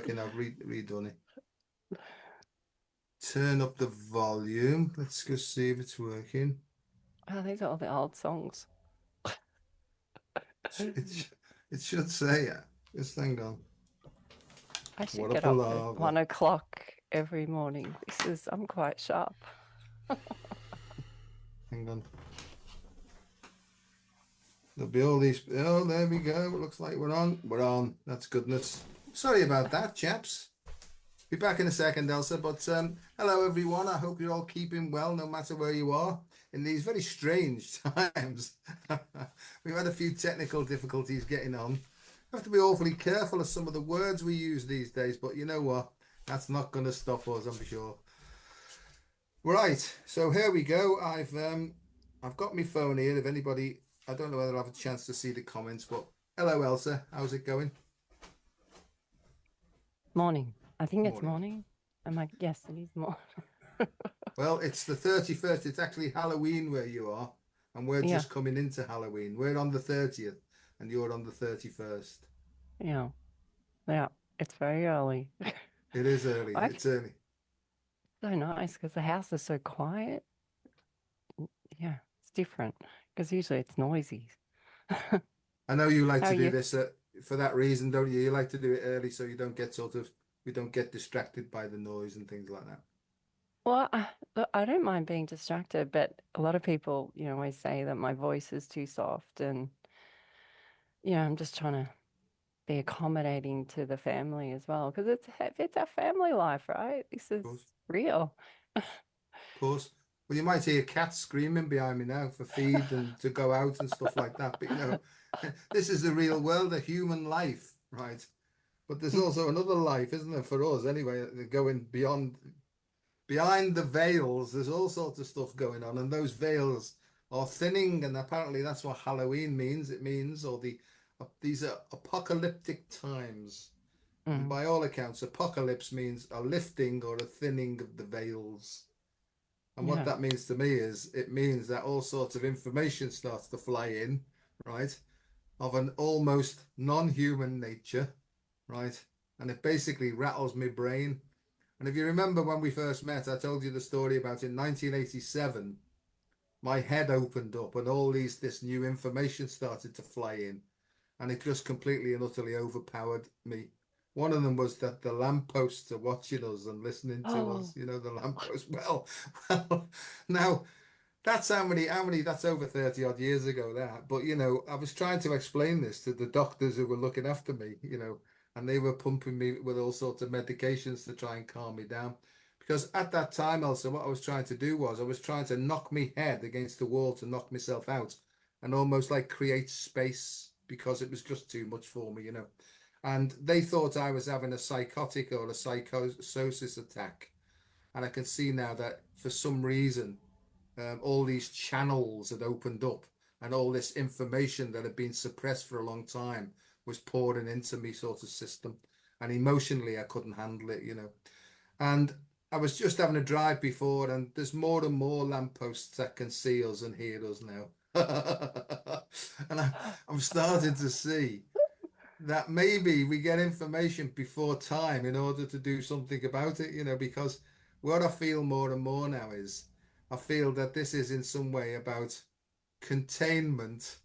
working. I've redone it. Turn up the volume. Let's go see if it's working. Oh, these are all the old songs. It, it should say it. Just hang on. I should What a get up at palaver. 1 o'clock every morning. I'm quite sharp. Hang on. There'll be all these. Oh, there we go. Looks like we're on. We're on. That's goodness. Sorry about that, chaps. Be back in a second, Elsa. But hello, everyone. I hope you're all keeping well, no matter where you are in these very strange times. We've had a few technical difficulties getting on. Have to be awfully careful of some of the words we use these days, but you know what? That's not going to stop us, I'm sure. Right, so here we go. I've got my phone here. If anybody, I don't know whether I'll have a chance to see the comments, but hello, Elsa. How's it going? Morning. I think it's Morning. morning. I'm like, yes, it is morning. Well, it's the 31st. It's actually Halloween where you are, and we're Yeah, just coming into Halloween. We're on the 30th, and you're on the 31st. yeah, yeah. It's very early. It is early. Like, It's early. so nice because the house is so quiet. Yeah, it's different because usually it's noisy. How I know you like are to do you? this for that reason, don't you? You like to do it early so you don't get we don't get distracted by the noise and things like that. Well, look, I don't mind being distracted, but a lot of people, always say that my voice is too soft, and I'm just trying to be accommodating to the family as well because it's our family life, right? This Of course. is real. Of course. Well, you might hear cats screaming behind me now for feed and to go out and stuff like that. But this is the real world, a human life, right? But there's also another life, isn't there, for us anyway, going behind the veils. There's all sorts of stuff going on, and those veils are thinning, and apparently that's what Halloween means. It means, or these are apocalyptic times. And Mm, by all accounts, apocalypse means a lifting or a thinning of the veils. And what yeah, that means to me is it means that all sorts of information starts to fly in, right? Of an almost non-human nature, right? And it basically rattles my brain. And if you remember when we first met, I told you the story about in 1987, my head opened up and all this new information started to fly in, and it just completely and utterly overpowered me. One of them was that the lampposts are watching us and listening to us, oh, the lamppost. Well, now that's that's over 30 odd years ago that. But I was trying to explain this to the doctors who were looking after me, and they were pumping me with all sorts of medications to try and calm me down. Because at that time also what I was trying to do was I was trying to knock my head against the wall to knock myself out and almost like create space because it was just too much for me. And they thought I was having a psychotic or a psychosis attack. And I can see now that for some reason all these channels had opened up and all this information that had been suppressed for a long time was pouring into me sort of system. And emotionally, I couldn't handle it. And I was just having a drive before, and there's more and more lampposts that can see us and hear us now. And I'm starting to see that maybe we get information before time in order to do something about it, because what I feel more and more now is I feel that this is in some way about containment,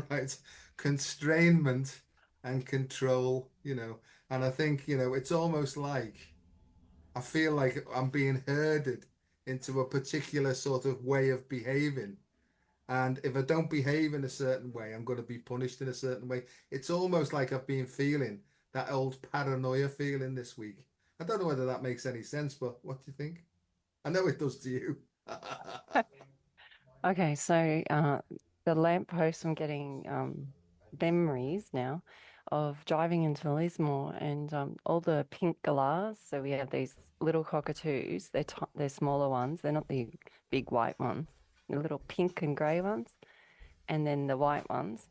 right? Constrainment and control. And I think, it's almost like I feel like I'm being herded into a particular sort of way of behaving. And if I don't behave in a certain way, I'm going to be punished in a certain way. It's almost like I've been feeling that old paranoia feeling this week. I don't know whether that makes any sense, but what do you think? I know it does to you. okay. So, the lamppost, I'm getting memories now of driving into Lismore and all the pink galahs. So we have these little cockatoos. They're smaller ones. They're not the big white ones. The little pink and grey ones, and then the white ones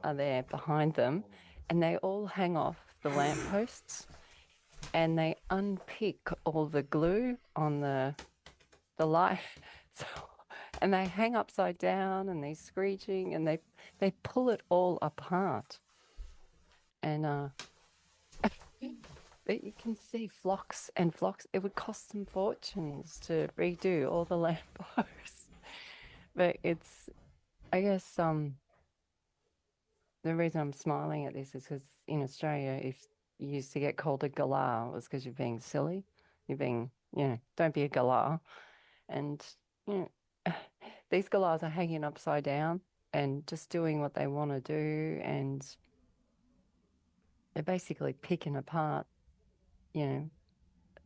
are there behind them, and they all hang off the lampposts, and they unpick all the glue on the light. So, and they hang upside down and they're screeching and they pull it all apart. And that you can see flocks and flocks. It would cost them fortunes to redo all the lampposts. But it's, I guess, the reason I'm smiling at this is because in Australia, if you used to get called a galah, it was because you're being silly. You're being, don't be a galah. And, you know, these galahs are hanging upside down and just doing what they want to do. And they're basically picking apart, you know,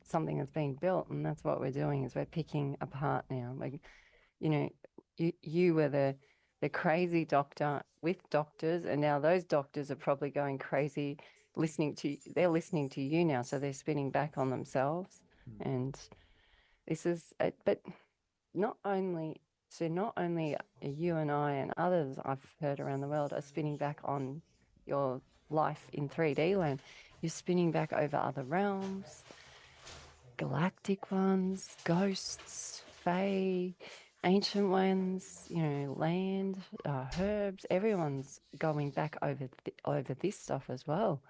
something that's being built. And that's what we're doing is we're picking apart now. Like, you know, you were the crazy doctor with doctors, and now those doctors are probably going crazy they're listening to you now, so they're spinning back on themselves. Mm. And this is but not only not only you and I and others I've heard around the world are spinning back on your life in 3D land, you're spinning back over other realms, galactic ones, ghosts, fae, ancient ones, land, herbs. Everyone's going back over this stuff as well.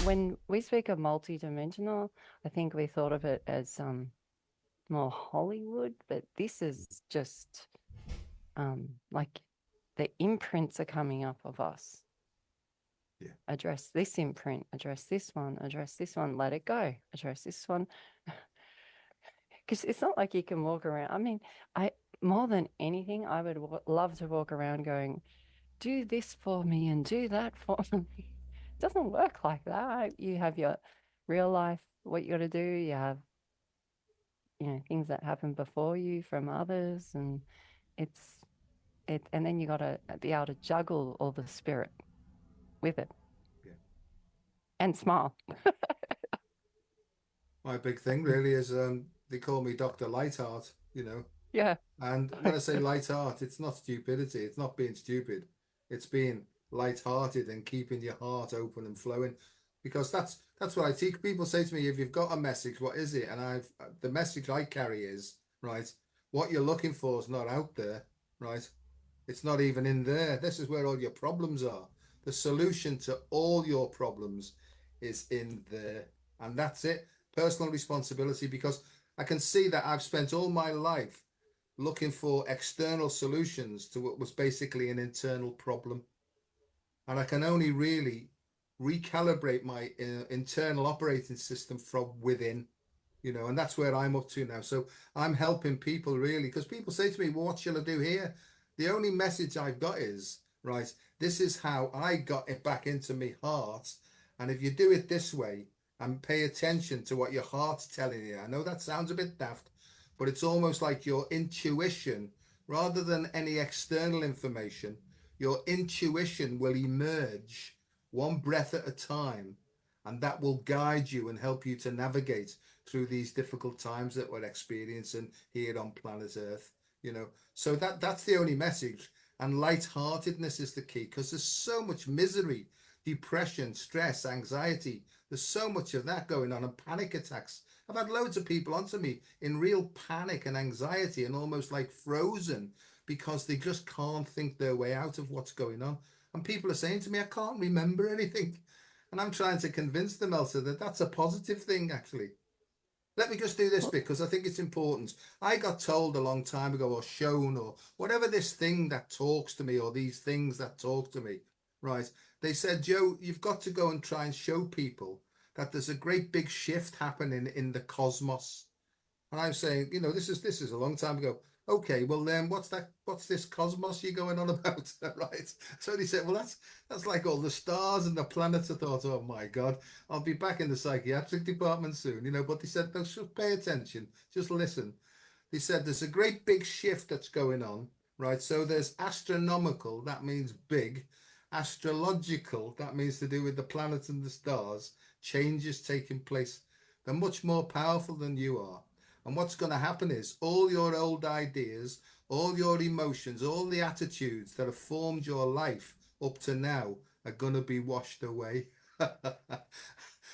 When we speak of multidimensional, I think we thought of it as more Hollywood, but this is just like the imprints are coming up of us. Yeah. Address this imprint, address this one, let it go, address this one. Because it's not like you can walk around. I mean, I more than anything, I would love to walk around going, do this for me and do that for me. It doesn't work like that. You have your real life, what you got to do. You have, things that happen before you from others, and it's and then you got to be able to juggle all the spirit with it Yeah. and smile. My big thing really is they call me Dr. Lightheart, Yeah. And when I say light-heart, it's not stupidity. It's not being stupid. It's being light-hearted and keeping your heart open and flowing. Because that's what I teach. People say to me, if you've got a message, what is it? And the message I carry is, right, what you're looking for is not out there, right? It's not even in there. This is where all your problems are. The solution to all your problems is in there. And that's it. Personal responsibility, because I can see that I've spent all my life looking for external solutions to what was basically an internal problem. And I can only really recalibrate my internal operating system from within, and that's where I'm up to now. So I'm helping people really, because people say to me, well, what shall I do here? The only message I've got is, right, this is how I got it back into my heart. And if you do it this way and pay attention to what your heart's telling you, I know that sounds a bit daft, but it's almost like your intuition, rather than any external information, your intuition will emerge one breath at a time, and that will guide you and help you to navigate through these difficult times that we're experiencing here on planet Earth. So that's the only message. And lightheartedness is the key, because there's so much misery, depression, stress, anxiety. There's so much of that going on, and panic attacks. I've had loads of people onto me in real panic and anxiety and almost like frozen because they just can't think their way out of what's going on. And people are saying to me, I can't remember anything. And I'm trying to convince them, Elsa, that that's a positive thing, actually. Let me just do this Well, bit because I think it's important. I got told a long time ago, or shown, or whatever this thing that talks to me, or these things that talk to me, right? They said, Joe, you've got to go and try and show people that there's a great big shift happening in the cosmos. And I'm saying, this is a long time ago. Okay, well then what's that? What's this cosmos you're going on about? Right. So they said, well, that's like all the stars and the planets. I thought, oh my God, I'll be back in the psychiatric department soon. But they said, no, just pay attention, just listen. They said there's a great big shift that's going on, right? So there's astronomical, that means big. Astrological, that means to do with the planets and the stars. Changes taking place. They're much more powerful than you are. And what's going to happen is all your old ideas, all your emotions, all the attitudes that have formed your life up to now are going to be washed away.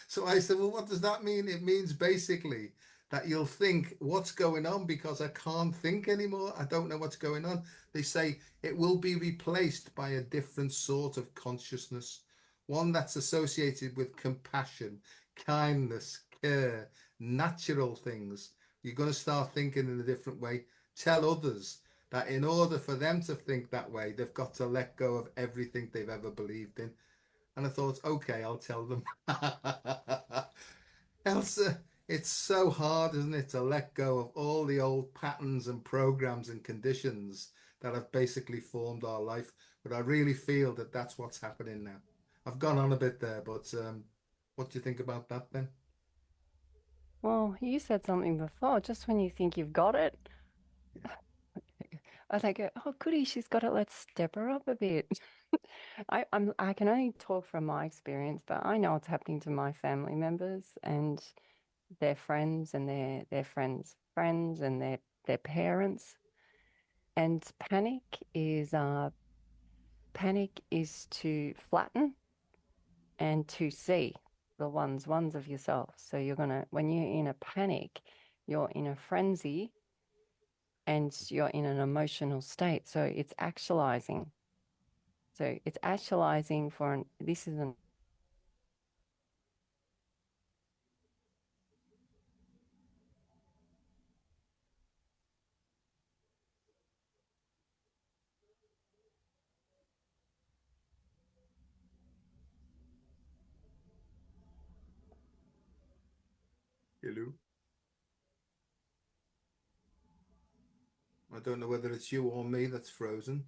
So I said, well, what does that mean? It means basically that you'll think, what's going on? Because I can't think anymore. I don't know what's going on. They say it will be replaced by a different sort of consciousness, one that's associated with compassion, kindness, care, natural things. You're going to start thinking in a different way. Tell others that in order for them to think that way, they've got to let go of everything they've ever believed in. And I thought, okay, I'll tell them. Elsa, it's so hard, isn't it, to let go of all the old patterns and programs and conditions that have basically formed our life. But I really feel that that's what's happening now. I've gone on a bit there, but what do you think about that then? Well, you said something before, just when you think you've got it, I go, oh, goody, she's got it. Let's step her up a bit. I can only talk from my experience, but I know what's happening to my family members and their friends and their friends' friends and their parents. And panic is to flatten and to see the ones of yourself. So when you're in a panic, you're in a frenzy and you're in an emotional state. So it's actualizing. So it's actualizing this is an Hello. I don't know whether it's you or me that's frozen.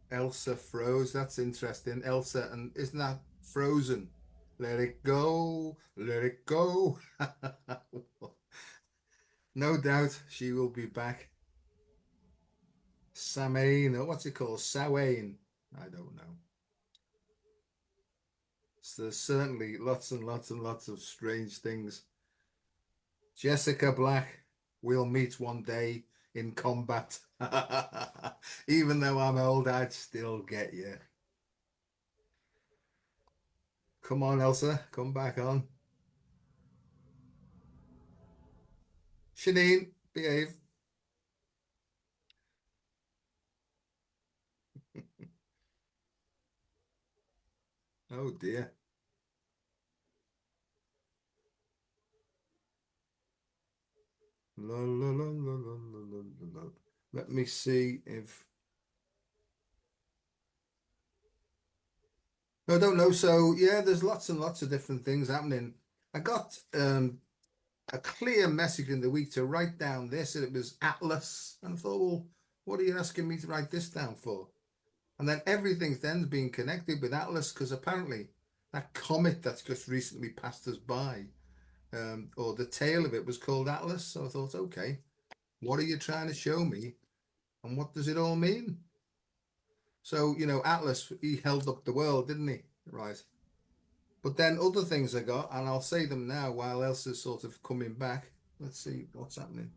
Elsa froze. That's interesting. Elsa, and isn't that Frozen? Let it go, let it go. No doubt she will be back. Samhain, or what's it called? Samhain. I don't know. So there's certainly lots and lots and lots of strange things. Jessica Black, we'll meet one day in combat. Even though I'm old, I'd still get you. Come on, Elsa, come back on. Shanine, behave. Oh dear. La, la, la, la, la, la, la, la, la. Let me see if I don't know. So yeah, there's lots and lots of different things happening. I got a clear message in the week to write down this, and it was Atlas. And I thought, well, what are you asking me to write this down for? And then everything's then being connected with Atlas because apparently that comet that's just recently passed us by, or the tail of it was called Atlas. So I thought, okay, what are you trying to show me, and what does it all mean? So, Atlas, he held up the world, didn't he? Right. But then other things I got, and I'll say them now while Elsa's sort of coming back. Let's see what's happening.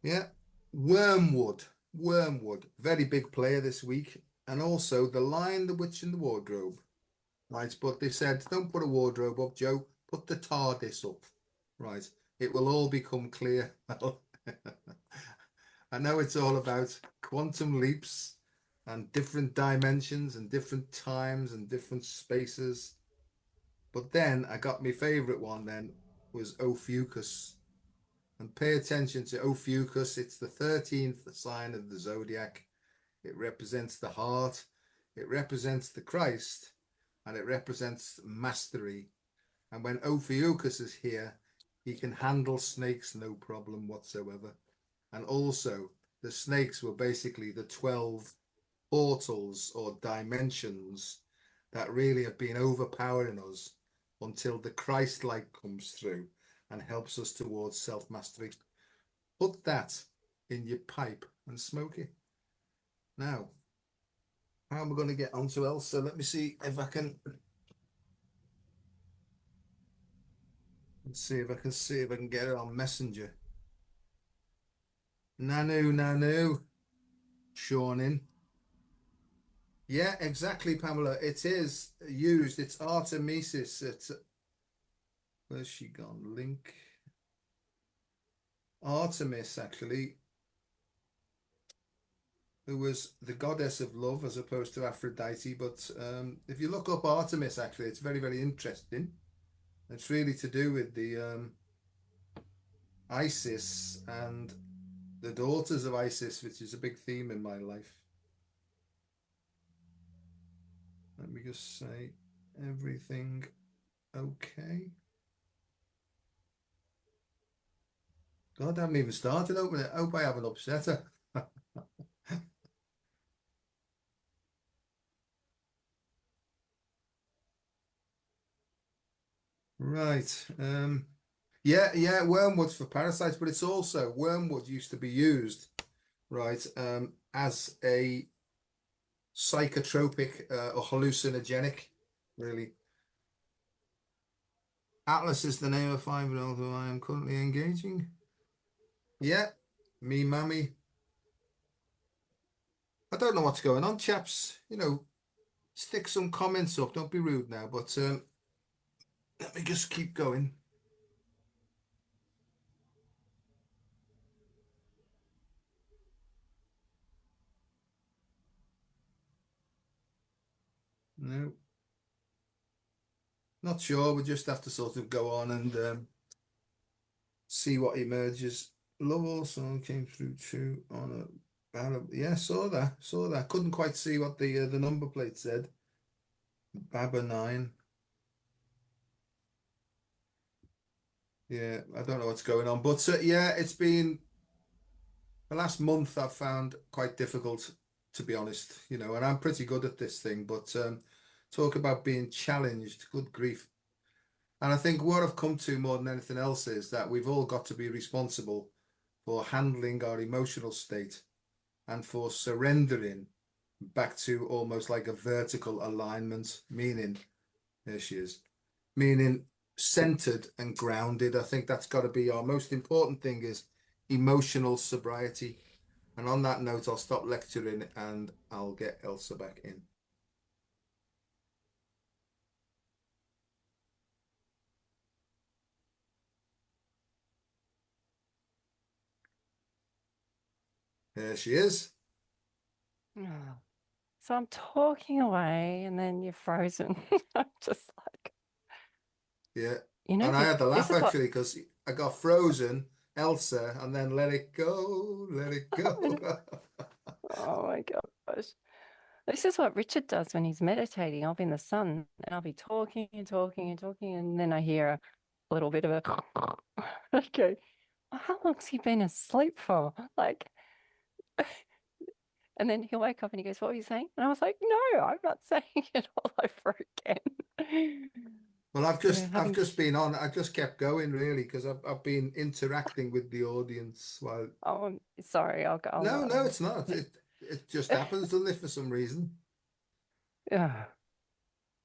Yeah. Wormwood. Wormwood. Very big player this week. And also The Lion, the Witch, and the Wardrobe. Right. But they said, don't put a wardrobe up, Joe. Put the TARDIS up. Right. It will all become clear. I know it's all about quantum leaps and different dimensions and different times and different spaces. But then I got my favorite one then was Ophiuchus. And pay attention to Ophiuchus. It's the 13th sign of the zodiac. It represents the heart, it represents the Christ, and it represents mastery. And when Ophiuchus is here, he can handle snakes no problem whatsoever. And also, the snakes were basically the 12 portals or dimensions that really have been overpowering us until the Christ light comes through and helps us towards self mastery. Put that in your pipe and smoke it. Now, how am I going to get onto Elsa? Let me see if I can. Let's see if I can get it on Messenger. Nanu, Nanu, Sean in. Yeah, exactly, Pamela. It is used. It's Artemesis. It's where's she gone? Link. Artemis, actually, who was the goddess of love as opposed to Aphrodite. But if you look up Artemis, actually, it's very, very interesting. It's really to do with the Isis and the daughters of Isis, which is a big theme in my life. Let me just say everything okay. God, I haven't even started opening it. I hope I haven't upset her. Right. Yeah, wormwood's for parasites, but it's also wormwood used to be used, right, as a psychotropic or hallucinogenic, really. Atlas is the name of 5-year-old who I am currently engaging. Yeah, me, mammy. I don't know what's going on, chaps. Stick some comments up. Don't be rude now, but let me just keep going. No, not sure. We just have to sort of go on and see what emerges. Love also came through too on a banner. Yeah, saw that. Couldn't quite see what the number plate said. Baba 9. Yeah, I don't know what's going on, but yeah, it's been the last month I've found quite difficult, to be honest. And I'm pretty good at this thing, but talk about being challenged, good grief. And I think what I've come to more than anything else is that we've all got to be responsible for handling our emotional state and for surrendering back to almost like a vertical alignment, meaning, there she is, meaning centered and grounded. I think that's got to be our most important thing is emotional sobriety. And on that note, I'll stop lecturing and I'll get Elsa back in. There she is. Oh. So I'm talking away and then you're frozen. I'm just like, Yeah. And I this, had to this laugh is what, actually because I got frozen, Elsa, and then let it go. oh my gosh. This is what Richard does when he's meditating. I'll be in the sun and I'll be talking and talking and talking, and then I hear a little bit of a okay. How long's he been asleep for? Like, and then he'll wake up and he goes, "What were you saying?" And I was like, "No, I'm not saying it all over again." Well, Yeah, I've having just been on. I just kept going really because I've been interacting with the audience. Well, oh, I'm sorry, no, no, it's not. n- It just happens, doesn't it, for some reason? yeah.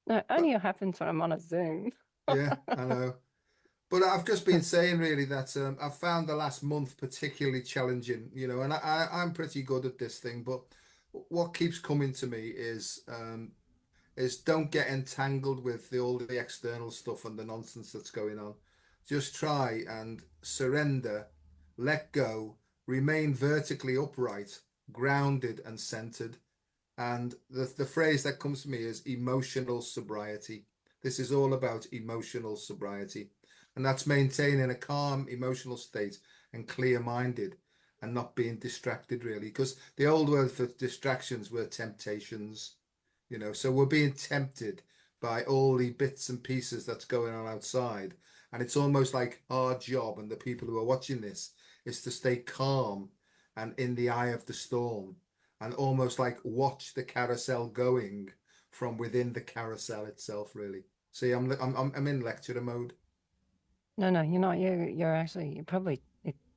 No, only But it happens when I'm on a Zoom. yeah, I know. But I've just been saying really that I've found the last month particularly challenging, and I'm pretty good at this thing. But what keeps coming to me is don't get entangled with all the external stuff and the nonsense that's going on. Just try and surrender, let go, remain vertically upright, grounded and centered. And the phrase that comes to me is emotional sobriety. This is all about emotional sobriety. And that's maintaining a calm emotional state and clear-minded and not being distracted really. Because the old word for distractions were temptations, so we're being tempted by all the bits and pieces that's going on outside. And it's almost like our job and the people who are watching this is to stay calm and in the eye of the storm and almost like watch the carousel going from within the carousel itself, really. See, I'm in lecturer mode. No, no, you're not. You're actually you're probably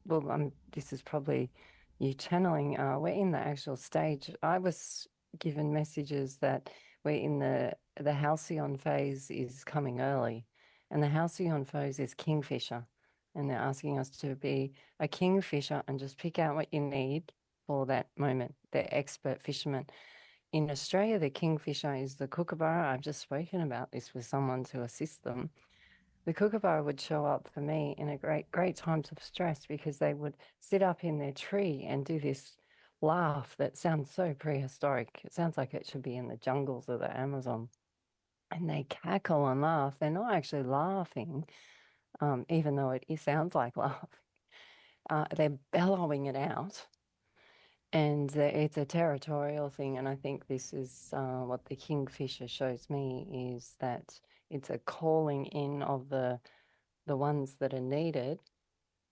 well, this is probably you channeling. We're in the actual stage. I was given messages that we're in the halcyon phase is coming early, And the halcyon phase is kingfisher. And they're asking us to be a kingfisher and just pick out what you need for that moment. They're expert fishermen. In Australia, the kingfisher is the kookaburra. I've just spoken about this with someone to assist them. The kookaburra would show up for me in a great times of stress because they would sit up in their tree and do this laugh that sounds so prehistoric. It sounds like it should be in the jungles of the Amazon. And they cackle and laugh. They're not actually laughing, even though it sounds like laughing. They're bellowing it out. And it's a territorial thing. And I think this is what the kingfisher shows me is that it's a calling in of the ones that are needed,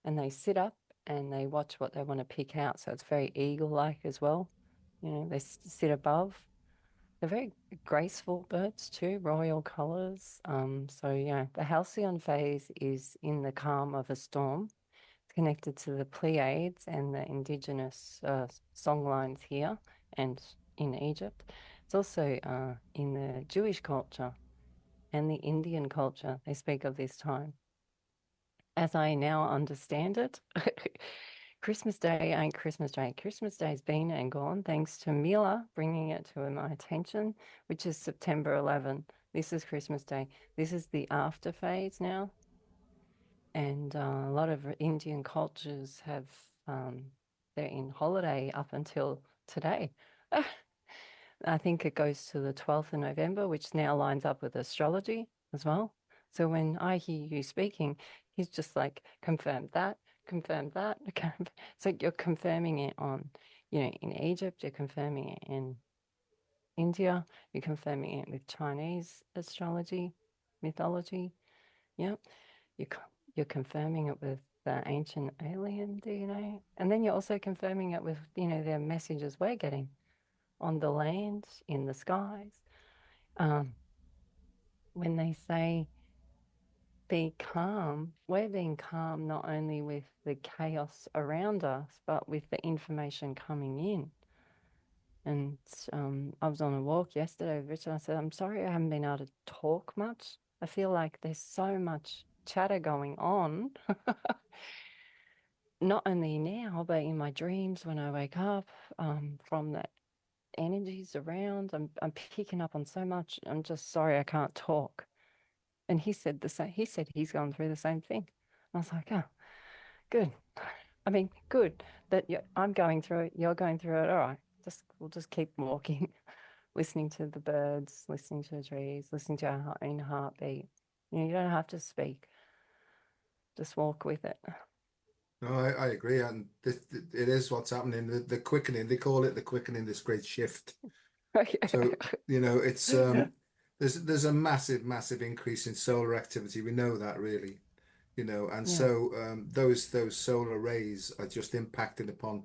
and they sit up and they watch what they want to pick out. So it's very eagle-like as well. You know, they sit above. They're very graceful birds too, royal colors. So yeah, the halcyon phase is in the calm of a storm. It's connected to the Pleiades and the indigenous song lines here and in Egypt. It's also in the Jewish culture and the Indian culture. They speak of this time. As I now understand it, Christmas Day ain't Christmas Day. Christmas Day's been and gone thanks to Mila bringing it to my attention, which is September 11. This is Christmas Day. This is the after phase now. And a lot of Indian cultures have, they're in holiday up until today. I think it goes to the 12th of November, which now lines up with astrology as well. So when I hear you speaking, he's just like, confirmed that, confirmed that. So you're confirming it on, you know, in Egypt, you're confirming it in India, you're confirming it with Chinese astrology, mythology. Yeah. You, you're confirming it with the ancient alien DNA. And then you're also confirming it with, you know, the messages we're getting on the land, in the skies. Um, when they say be calm, we're being calm not only with the chaos around us, but with the information coming in. And I was on a walk yesterday, Rich, and I said, I'm sorry I haven't been able to talk much. I feel like there's so much chatter going on, not only now, but in my dreams when I wake up, from that energies around. I'm picking up on so much. I'm just sorry I can't talk. And he said the same. He said he's gone through the same thing. I was like, oh, good. I mean, good that I'm going through it. You're going through it. All right. We'll just keep walking, listening to the birds, listening to the trees, listening to our own heartbeat. You don't have to speak. Just walk with it. No, I agree, and it is what's happening. The quickening, they call it the quickening, this great shift. So, it's there's a massive increase in solar activity. We know that really, and Yeah. so those solar rays are just impacting upon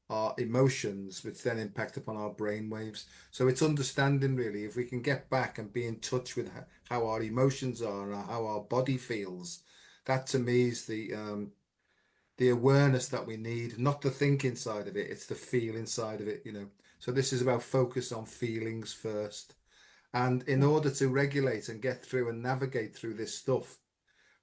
our emotions, which then impact upon our brain waves. So it's understanding really if we can get back and be in touch with how our emotions are and how our body feels. That to me is the awareness that we need, not the thinking side of it, it's the feeling side of it. So this is about focus on feelings first. And in Yeah. order to regulate and get through and navigate through this stuff,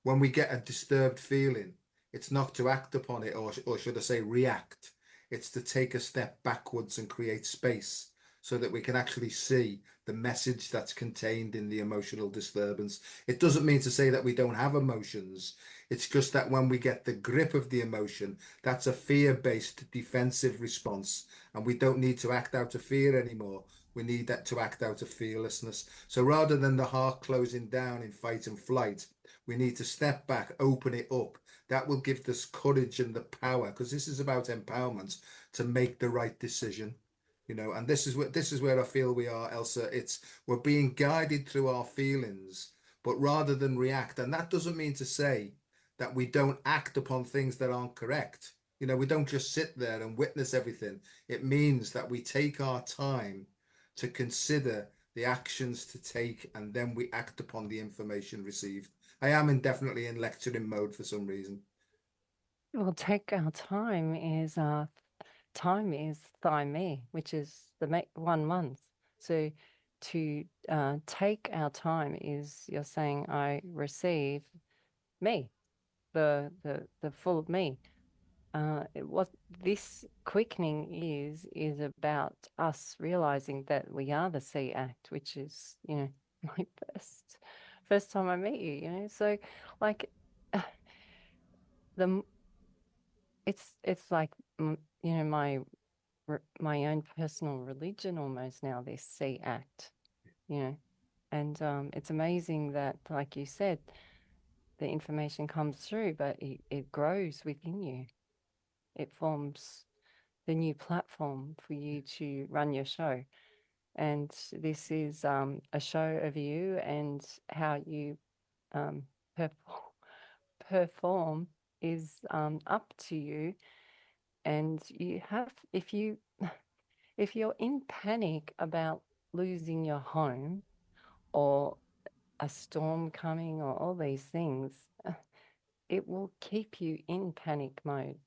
when we get a disturbed feeling, it's not to act upon it, or should I say react. It's to take a step backwards and create space so that we can actually see the message that's contained in the emotional disturbance. It doesn't mean to say that we don't have emotions. It's just that when we get the grip of the emotion, that's a fear-based defensive response, and we don't need to act out of fear anymore. We need that to act out of fearlessness. So rather than the heart closing down in fight and flight, we need to step back, open it up. That will give us courage and the power, because this is about empowerment to make the right decision. And this is where I feel we are, Elsa. We're being guided through our feelings, but rather than react. And that doesn't mean to say that we don't act upon things that aren't correct. We don't just sit there and witness everything. It means that we take our time to consider the actions to take, and then we act upon the information received. I am definitely in lecturing mode for some reason. Well, take our time is thigh me, which is the 1 month. So to take our time is you're saying I receive me, the full of me. What this quickening is about us realizing that we are the C act, which is, my first time I meet you. So like the it's like my own personal religion almost now, this C act, you know. And it's amazing that, like you said, the information comes through, but it grows within you. It forms the new platform for you to run your show. And this is a show of you and how you um, perform, perform is up to you. And you have, if you're in panic about losing your home or a storm coming or all these things, it will keep you in panic mode.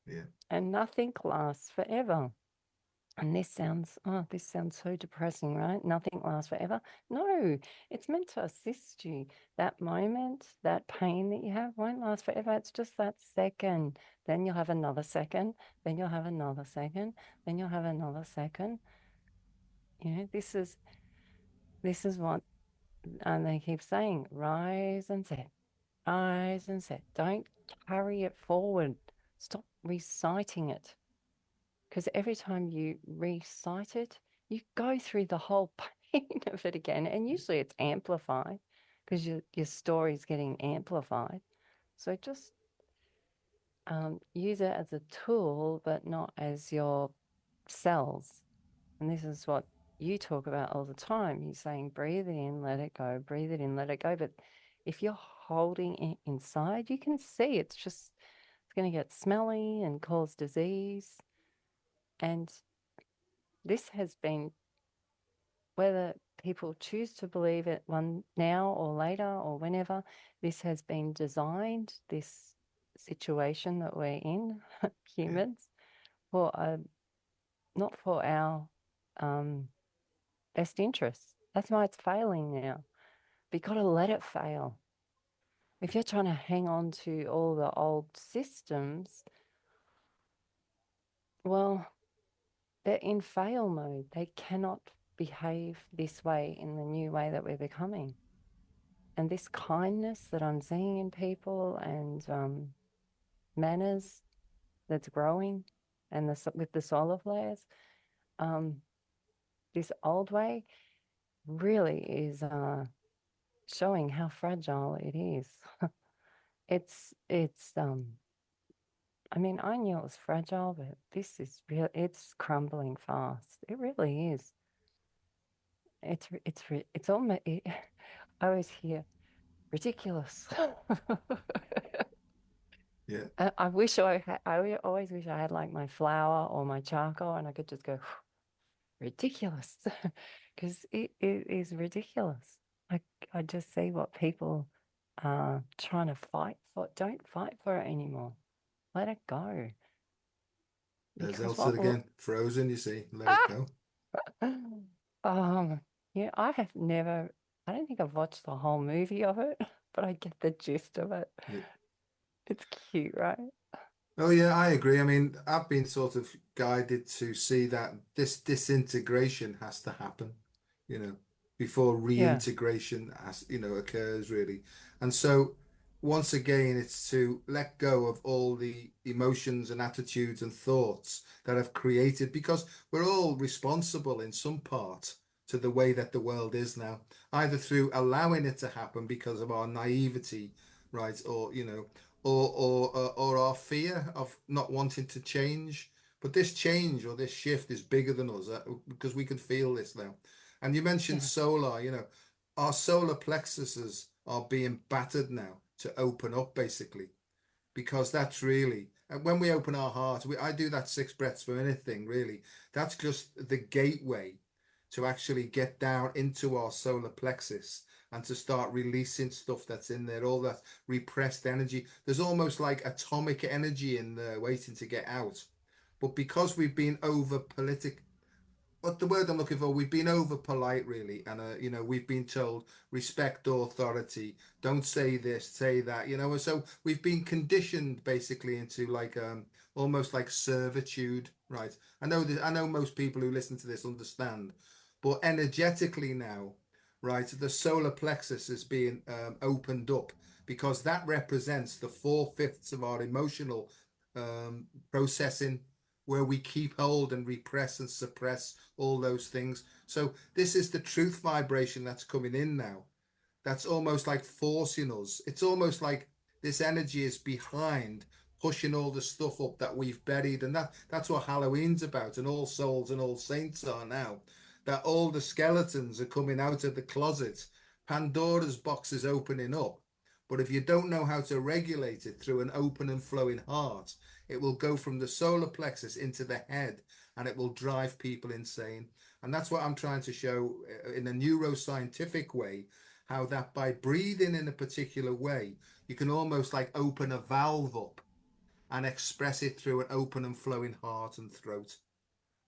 Yeah. And nothing lasts forever. And this sounds so depressing, right? Nothing lasts forever. No, it's meant to assist you. That moment, that pain that you have won't last forever. It's just that second. Then you'll have another second. Then you'll have another second. Then you'll have another second. This is what, and they keep saying, rise and set, rise and set. Don't carry it forward. Stop reciting it. Because every time you recite it, you go through the whole pain of it again. And usually it's amplified because your story is getting amplified. So just use it as a tool, but not as your cells. And this is what you talk about all the time. You're saying, breathe it in, let it go, breathe it in, let it go. But if you're holding it inside, you can see it's going to get smelly and cause disease. And this has been, whether people choose to believe it one now or later or whenever, this has been designed, this situation that we're in, Yeah. humans, for not for our best interests. That's why it's failing now. But you've got to let it fail. If you're trying to hang on to all the old systems, well, they're in fail mode. They cannot behave this way in the new way that we're becoming. And this kindness that I'm seeing in people and manners that's growing, and with the solar flares, um, this old way really is showing how fragile it is. It's I mean, I knew it was fragile, but this is real. It's crumbling fast. It really is. It's almost. I always hear ridiculous. Yeah. I wish I had. Always wish I had like my flour or my charcoal, and I could just go ridiculous, because it is ridiculous. I I just see what people are trying to fight for. Don't fight for it anymore. Let it go. There's Because Elsa what will again, frozen, you see. Let it ah go. um yeah, I have never. I don't think I've watched the whole movie of it, but I get the gist of it. Yeah. It's cute, right? Oh yeah, I agree. I mean, I've been sort of guided to see that this disintegration has to happen, you know, before Yeah. reintegration occurs really. And so once again, it's to let go of all the emotions and attitudes and thoughts that have created, because we're all responsible in some part to the way that the world is now, either through allowing it to happen because of our naivety, right, or or our fear of not wanting to change. But this change or this shift is bigger than us because we can feel this now. And you mentioned Yeah. solar, our solar plexuses are being battered now to open up basically, because that's really, and when we open our hearts, I do that 6 breaths per minute thing really. That's just the gateway to actually get down into our solar plexus and to start releasing stuff that's in there, all that repressed energy. There's almost like atomic energy in there waiting to get out. But because we've been over what the word I'm looking for, we've been over polite really, and we've been told respect authority, don't say this, say that, and so we've been conditioned basically into like almost like servitude, right? I know most people who listen to this understand, but energetically now, right, the solar plexus is being opened up because that represents the four-fifths of our emotional processing, where we keep hold and repress and suppress all those things. So this is the truth vibration that's coming in now. That's almost like forcing us. It's almost like this energy is behind, pushing all the stuff up that we've buried. And that's what Halloween's about, and All Souls and All Saints are now. That all the skeletons are coming out of the closet. Pandora's box is opening up. But if you don't know how to regulate it through an open and flowing heart, it will go from the solar plexus into the head, and it will drive people insane. And that's what I'm trying to show in a neuroscientific way, how that by breathing in a particular way, you can almost like open a valve up and express it through an open and flowing heart and throat,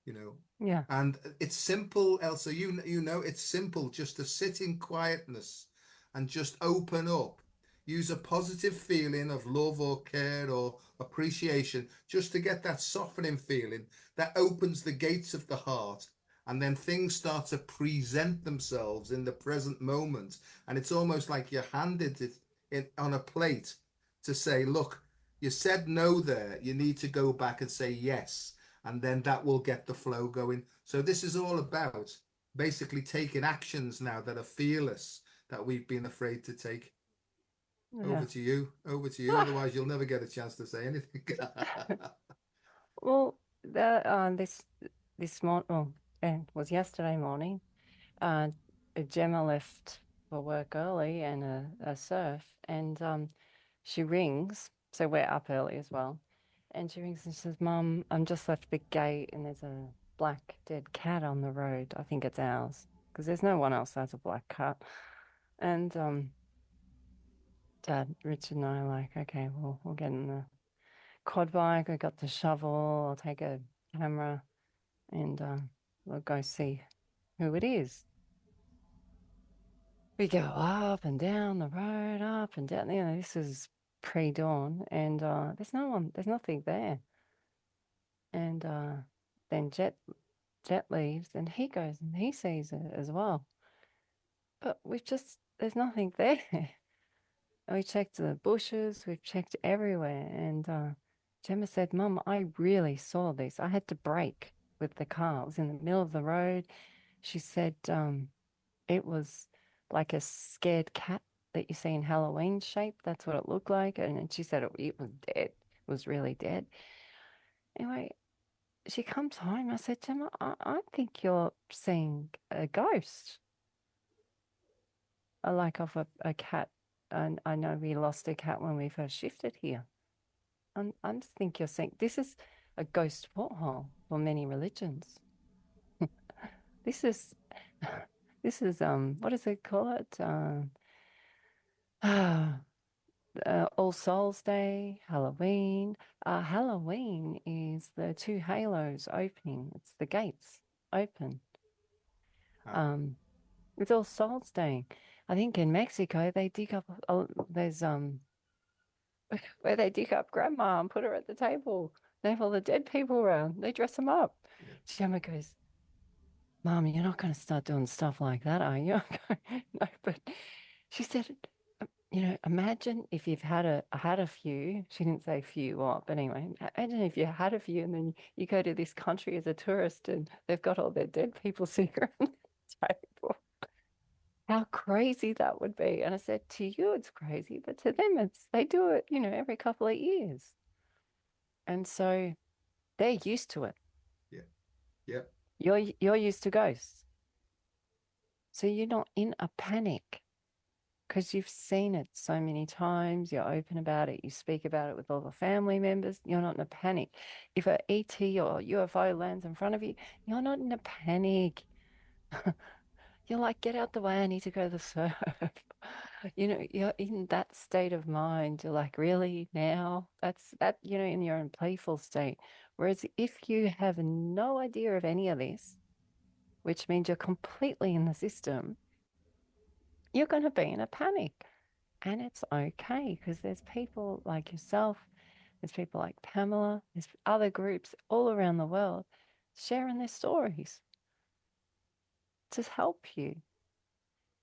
you know. Yeah. And it's simple, Elsa. It's simple just to sit in quietness and just open up. Use a positive feeling of love or care or appreciation just to get that softening feeling that opens the gates of the heart. And then things start to present themselves in the present moment. And it's almost like you're handed it on a plate to say, look, you said no there. You need to go back and say yes, and then that will get the flow going. So this is all about basically taking actions now that are fearless, that we've been afraid to take. Over Yeah. to you. Over to you. Otherwise, you'll never get a chance to say anything. Well, this morning, well, it was yesterday morning. Uh, Gemma left for work early and a surf, and she rings. So we're up early as well, and she rings and she says, "Mum, I'm just left the gate, and there's a black dead cat on the road. I think it's ours because there's no one else that has a black cat." And Dad, Richard, and I are like, "Okay, well, we'll get in the quad bike. I got the shovel. I'll take a camera, and we'll go see who it is." We go up and down the road, up and down. This is pre-dawn, and there's no one, there's nothing there. And then Jet leaves, and he goes and he sees it as well. But there's nothing there. And we checked the bushes, we've checked everywhere, and Gemma said, "Mum, I really saw this. I had to brake with the car. It was in the middle of the road." She said, it was like a scared cat that you see in Halloween shape. That's what it looked like. And she said it was dead. It was really dead. Anyway, she comes home. I said, "Gemma, I think you're seeing a ghost, like of a cat. And I know we lost a cat when we first shifted here. I just think you're seeing this is a ghost porthole for many religions. This is this is what does it call it? All Souls Day, Halloween. Halloween is the two halos opening. It's the gates open. Ah, Um, it's All Souls Day. I think in Mexico they dig up. Oh, there's where they dig up Grandma and put her at the table. They have all the dead people around. They dress them up. yeah, Gemma goes, "Mom, you're not going to start doing stuff like that, are you?" I go, "No," but she said, imagine if you've had a few. She didn't say few what, but anyway, imagine if you had a few and then you go to this country as a tourist and they've got all their dead people sitting around the table. How crazy that would be. And I said, to you it's crazy, but to them they do it, every couple of years. And so they're used to it. yeah, yeah, You're used to ghosts. So you're not in a panic because you've seen it so many times. You're open about it. You speak about it with all the family members. You're not in a panic. If a ET or UFO lands in front of you, you're not in a panic. You're like, get out the way. I need to go to the surf. You're in that state of mind. You're like, really now? That's that, in your own playful state. Whereas if you have no idea of any of this, which means you're completely in the system, you're going to be in a panic. And it's okay because there's people like yourself, there's people like Pamela, there's other groups all around the world sharing their stories to help you.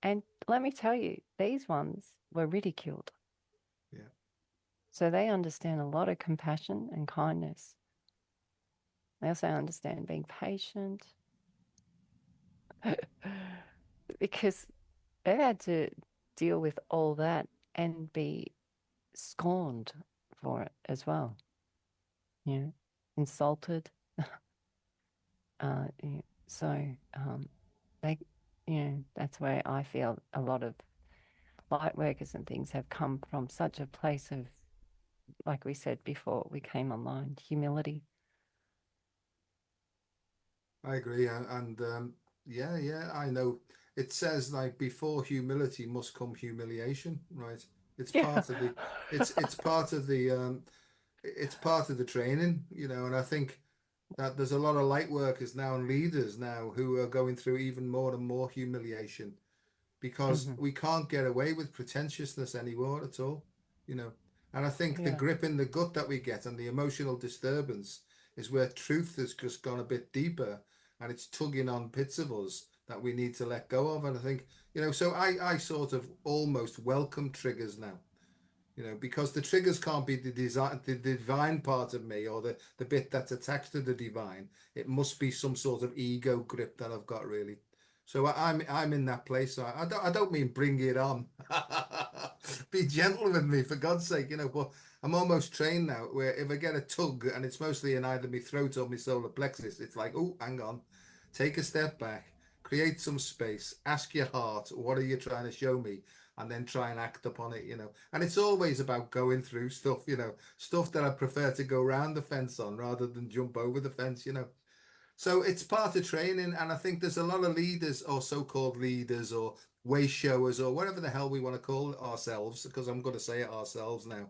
And let me tell you, these ones were ridiculed. Yeah, So they understand a lot of compassion and kindness. They also understand being patient because they've had to deal with all that and be scorned for it as well, you know, insulted. Yeah, so they, that's where I feel a lot of light workers and things have come from such a place of, like we said before, we came online, humility. I agree. And yeah, yeah, I know. It says like before humility must come humiliation, right? It's Yeah. part of the, it's part of the, it's part of the training, and I think that there's a lot of light workers now and leaders now who are going through even more and more humiliation because Hmm. we can't get away with pretentiousness anymore at all, you know. And I think the Yeah. grip in the gut that we get and the emotional disturbance is where truth has just gone a bit deeper and it's tugging on bits of us that we need to let go of. And I think, so I sort of almost welcome triggers now, because the triggers can't be the divine part of me or the bit that's attached to the divine. It must be some sort of ego grip that I've got really. So I'm in that place. So I don't mean bring it on. Be gentle with me for God's sake, but I'm almost trained now where if I get a tug and it's mostly in either my throat or my solar plexus, it's like, oh, hang on, take a step back, create some space, ask your heart, what are you trying to show me? And then try and act upon it. And it's always about going through stuff that I prefer to go around the fence on rather than jump over the fence. So it's part of training, and I think there's a lot of leaders or so-called leaders or way showers or whatever the hell we want to call ourselves, because I'm going to say it ourselves now,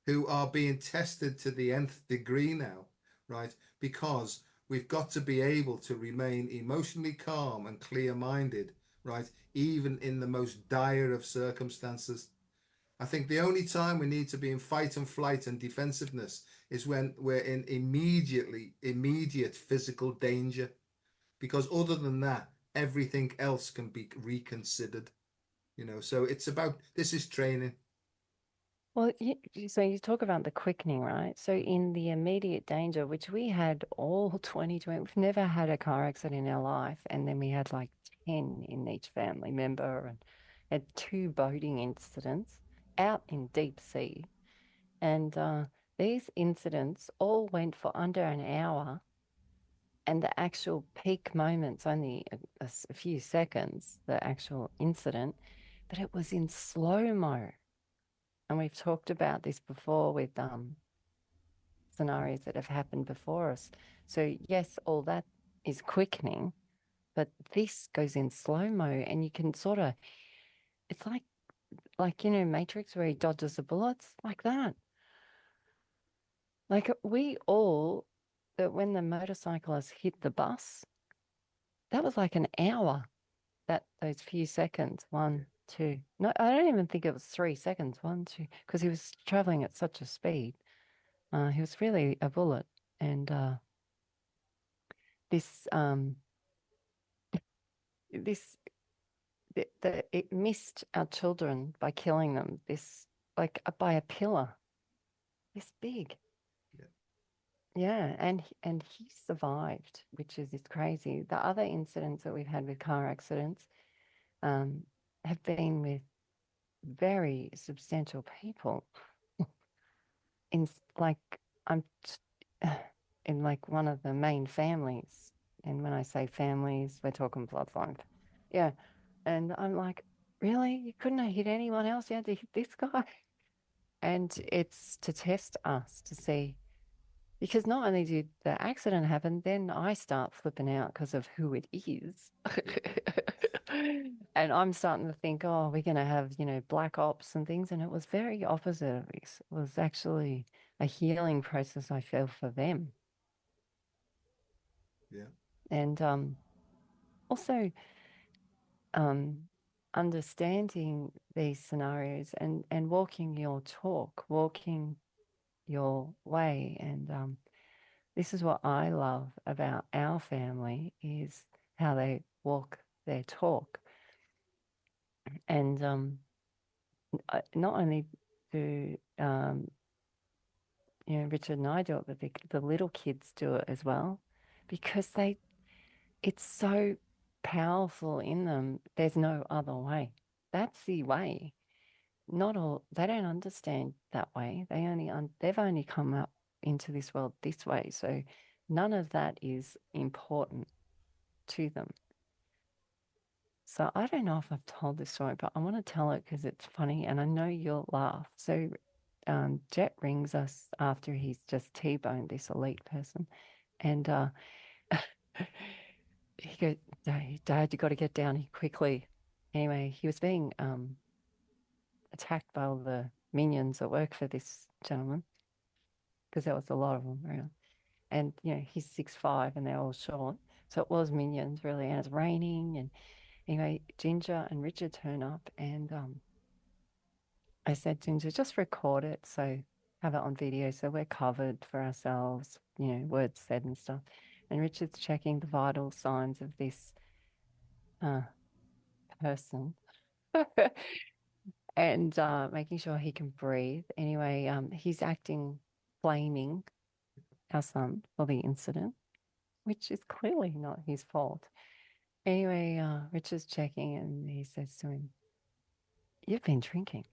who are being tested to the nth degree now, right? Because we've got to be able to remain emotionally calm and clear-minded, right? Even in the most dire of circumstances. I think the only time we need to be in fight and flight and defensiveness is when we're in immediate physical danger. Because other than that, everything else can be reconsidered. So it's about this is training. Well, so you talk about the quickening, right? So in the immediate danger, which we had all 2020, we've never had a car accident in our life, and then we had like 10 in each family member and had two boating incidents out in deep sea. And these incidents all went for under an hour, and the actual peak moments only a few seconds, the actual incident, but it was in slow mo. And we've talked about this before with scenarios that have happened before us. So yes, all that is quickening, but this goes in slow mo, and you can sort of, it's like Matrix where he dodges the bullets like that. Like we all, that when the motorcyclist hit the bus, that was like an hour. That those few seconds, Yeah, one, two. No, I don't even think it was 3 seconds. One, two, because he was traveling at such a speed. He was really a bullet, and this this it missed our children by killing them. This like by a pillar, this big. yeah, Yeah, and he survived, which is crazy. The other incidents that we've had with car accidents um, have been with very substantial people. In like I'm in like one of the main families, and when I say families, we're talking bloodline. Yeah, and I'm like, really? You couldn't have hit anyone else? You had to hit this guy? And it's to test us to see, because not only did the accident happen, then I start flipping out because of who it is. yeah, And I'm starting to think, oh, we're going to have, black ops and things. And it was very opposite. It was actually a healing process I feel for them. yeah. And also um, understanding these scenarios and walking your talk, walking your way. And this is what I love about our family is how they walk their talk. And not only do Richard and I do it, but the little kids do it as well, because it's so powerful in them. There's no other way. That's the way. Not all, they don't understand that way. They've only come up into this world this way. So none of that is important to them. So I don't know if I've told this story, but I want to tell it because it's funny and I know you'll laugh. So Jet rings us after he's just T-boned this elite person. And he goes, Dad, you got to get down here quickly. Anyway, he was being attacked by all the minions that work for this gentleman because there was a lot of them around. And, he's 6'5" and they're all short. So it was minions really. And it's raining. And anyway, Ginger and Richard turn up and I said, Ginger, just record it. So have it on video. So we're covered for ourselves, words said and stuff. And Richard's checking the vital signs of this uh, person and making sure he can breathe. Anyway, he's acting blaming our son for the incident, which is clearly not his fault. Anyway, Richard's checking and he says to him, "You've been drinking."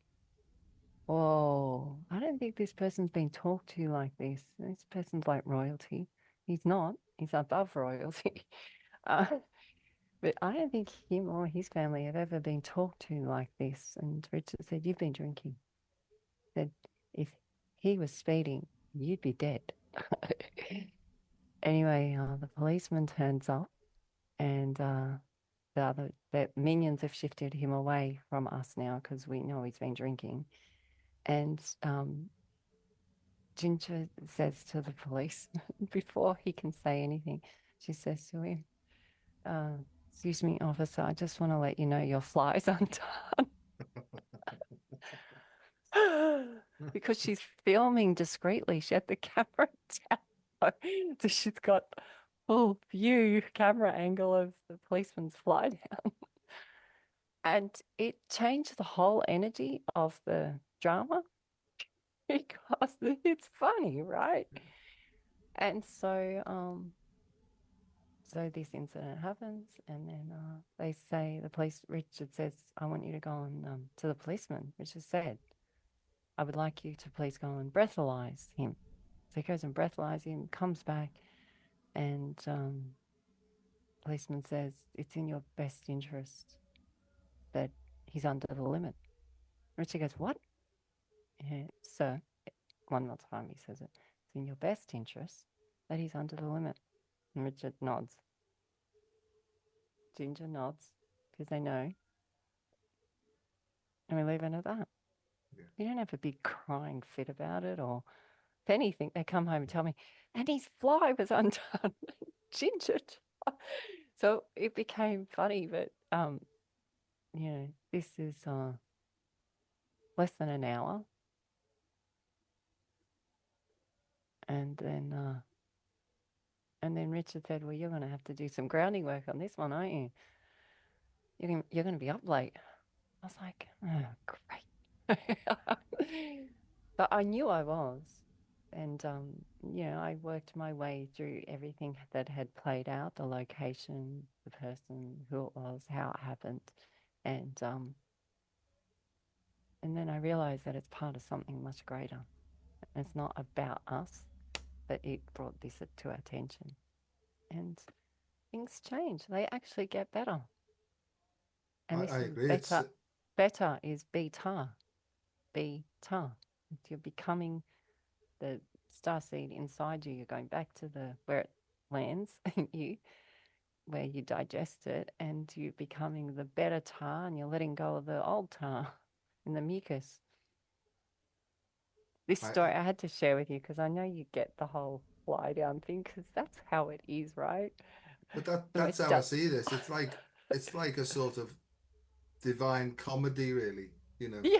Whoa, I don't think this person's been talked to like this. This person's like royalty. He's not, he's above royalty. Uh, but I don't think him or his family have ever been talked to like this. And Richard said, "You've been drinking." Said, "If he was speeding, you'd be dead." Anyway, the policeman turns up and the minions have shifted him away from us now because we know he's been drinking. And Ginger says to the police before he can say anything, she says to him, "Excuse me, officer, I just want to let you know your fly's undone." Because she's filming discreetly. She had the camera down. So she's got full view camera angle of the policeman's fly down. And it changed the whole energy of the drama because it's funny, right? And so this incident happens, and then they say Richard says, "I want you to go on to the policeman." Richard said, "I would like you to please go and breathalyze him." So he goes and breathalyzes him, comes back, and policeman says, "It's in your best interest that he's under the limit." Richard goes, "What?" "Yeah, sir," one more time he says it, "it's in your best interest that he's under the limit." And Richard nods. Ginger nods because they know. And we leave it at that. Yeah. You don't have a big crying fit about it, or if anything, they come home and tell me, "And his fly was undone." Ginger. So it became funny, but this is less than an hour, and then Richard said, "Well, you're going to have to do some grounding work on this one, aren't you? You're going to be up late." I was like, "Oh, great." But I knew I was. And, I worked my way through everything that had played out, the location, the person, who it was, how it happened. And then I realized that it's part of something much greater. It's not about us, but it brought this to our attention. And things change. They actually get better. And I this is agree. It's better. Better is beta. Beta. You're becoming the star seed inside you. You're going back to where it lands in you, where you digest it, and you're becoming the better tar, and you're letting go of the old tar in the mucus. This I, story I had to share with you because I know you get the whole fly down thing because that's how it is, right? But that The that's most how I just. see this. It's like a sort of divine comedy, really, Yeah.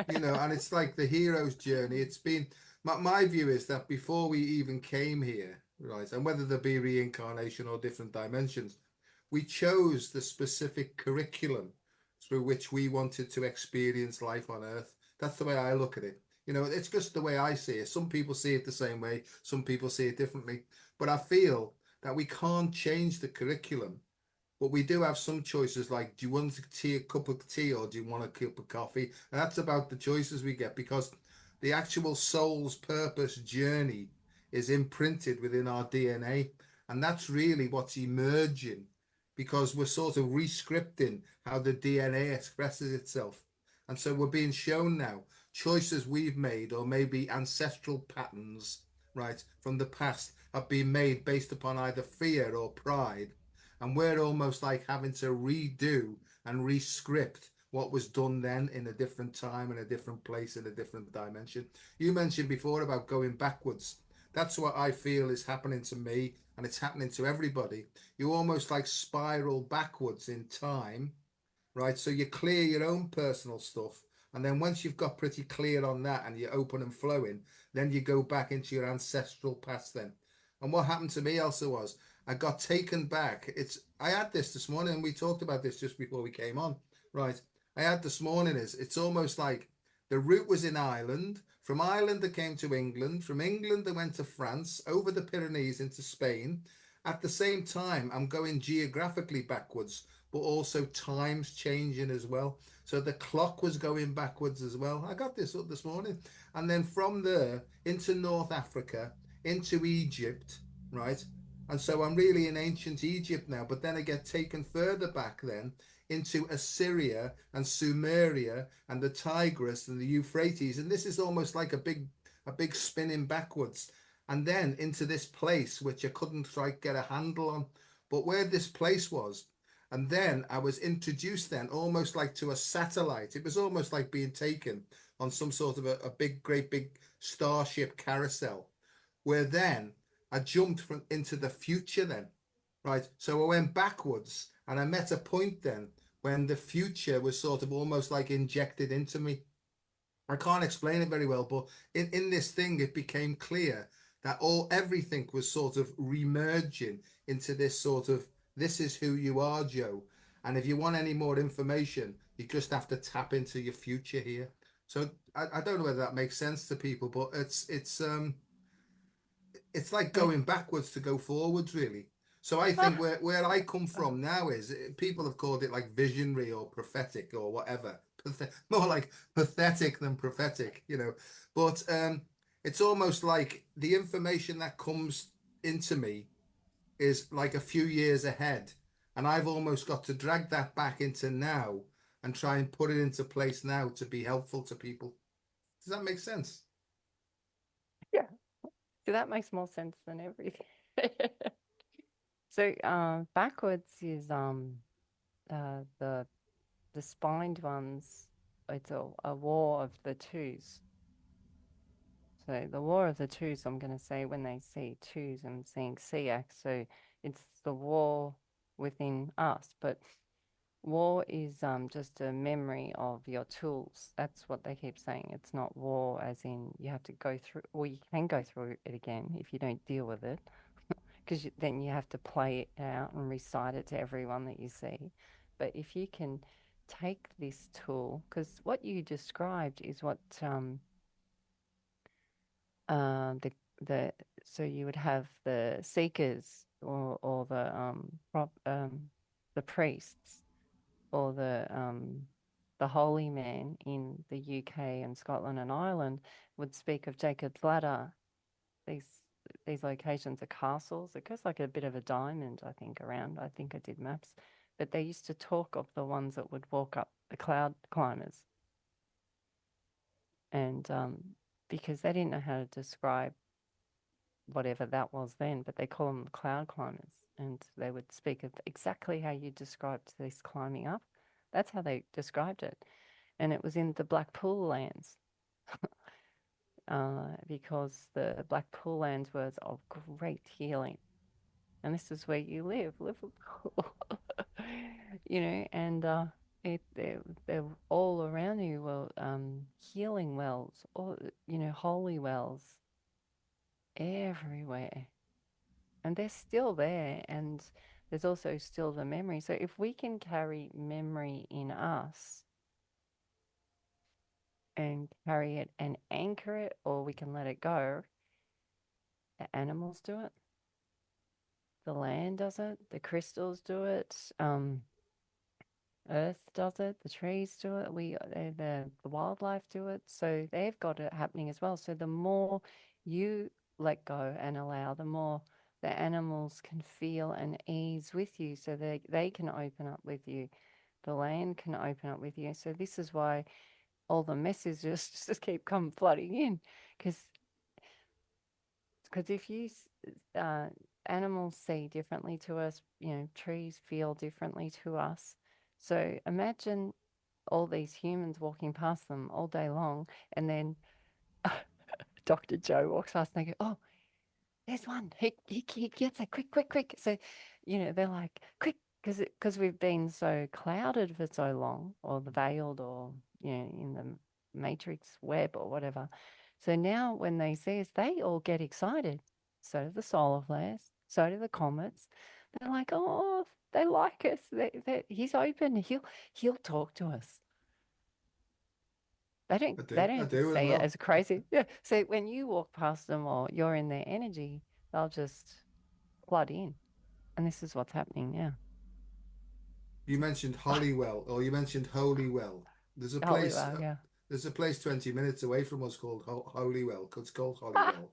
and it's like the hero's journey. It's been my view is that before we even came here, right, and whether there be reincarnation or different dimensions, we chose the specific curriculum through which we wanted to experience life on Earth. That's the way I look at it. It's just the way I see it. Some people see it the same way, some people see it differently. But I feel that we can't change the curriculum, but we do have some choices like, do you want a cup of tea or do you want a cup of coffee? And that's about the choices we get because the actual soul's purpose journey is imprinted within our DNA. And that's really what's emerging because we're sort of rescripting how the DNA expresses itself. And so we're being shown now choices we've made, or maybe ancestral patterns, right, from the past have been made based upon either fear or pride, and we're almost like having to redo and rescript what was done then in a different time, in a different place, in a different dimension. You mentioned before about going backwards. That's what I feel is happening to me, and it's happening to everybody. You almost like spiral backwards in time, right? So you clear your own personal stuff. And then once you've got pretty clear on that and you're open and flowing, then you go back into your ancestral past then. And what happened to me also was I got taken back. I had this morning and we talked about this just before we came on. Right. I had this morning is it's almost like the route was in Ireland. From Ireland they came to England. From England they went to France, over the Pyrenees into Spain. At the same time, I'm going geographically backwards, but also time's changing as well. So the clock was going backwards as well. I got this up this morning. And then from there into North Africa, into Egypt, right? And so I'm really in ancient Egypt now, but then I get taken further back then into Assyria and Sumeria and the Tigris and the Euphrates. And this is almost like a big spinning backwards. And then into this place which I couldn't like get a handle on. But where this place was, and then I was introduced then almost like to a satellite. It was almost like being taken on some sort of a big, great big starship carousel, where then I jumped into the future then, right? So I went backwards and I met a point then when the future was sort of almost like injected into me. I can't explain it very well, but in this thing, it became clear that everything was sort of remerging into this sort of this is who you are, Joe. And if you want any more information, you just have to tap into your future here. So I don't know whether that makes sense to people, but it's like Yeah. going backwards to go forwards, really. So I think where I come from now is people have called it like visionary or prophetic or whatever. More like pathetic than prophetic. But it's almost like the information that comes into me is like a few years ahead, and I've almost got to drag that back into now and try and put it into place now to be helpful to people. Does that make sense? Yeah. So that makes more sense than everything. So, backwards is the spined ones. It's a war of the twos. So the war of the twos, I'm going to say when they see twos, I'm seeing CX. So it's the war within us. But war is just a memory of your tools. That's what they keep saying. It's not war as in you have to go through, or you can go through it again if you don't deal with it, because then you have to play it out and recite it to everyone that you see. But if you can take this tool, because what you described is what the the so you would have the seekers or the priests or the holy man in the UK and Scotland and Ireland would speak of Jacob's ladder. These these locations are castles. It goes like a bit of a diamond, I think, around. I think I did maps. But they used to talk of the ones that would walk up the cloud climbers. And because they didn't know how to describe whatever that was then, but they call them cloud climbers. And they would speak of exactly how you described this climbing up. That's how they described it. And it was in the Blackpool lands, because the Blackpool lands was of great healing. and this is where you live, Liverpool. And they're all around you. Well, healing wells, or holy wells everywhere, and they're still there. And there's also still the memory. So if we can carry memory in us and carry it and anchor it, or we can let it go, the animals do it, the land does it, the crystals do it, Earth does it, the trees do it, the wildlife do it. So they've got it happening as well. So the more you let go and allow, the more the animals can feel and ease with you, so they can open up with you. The land can open up with you. So this is why all the messages just keep come flooding in, because if uh, animals see differently to us, trees feel differently to us. So imagine all these humans walking past them all day long, and then Dr. Joe walks past and they go, "Oh, there's one. He gets it. Quick, quick, quick." So, they're like, "Quick," because we've been so clouded for so long, or the veiled, or in the matrix web or whatever. So now when they see us, they all get excited. So do the solar flares. So do the comets. They're like, "Oh, they like us. He's open. He'll talk to us." They don't they I don't do as say it well. as crazy. Yeah. So when you walk past them or you're in their energy, they'll just flood in. And this is what's happening now. You mentioned Hollywell, or you mentioned Holywell. There's a Holy place. wow, yeah. There's a place 20 minutes away from us called Holywell. It's called Holywell,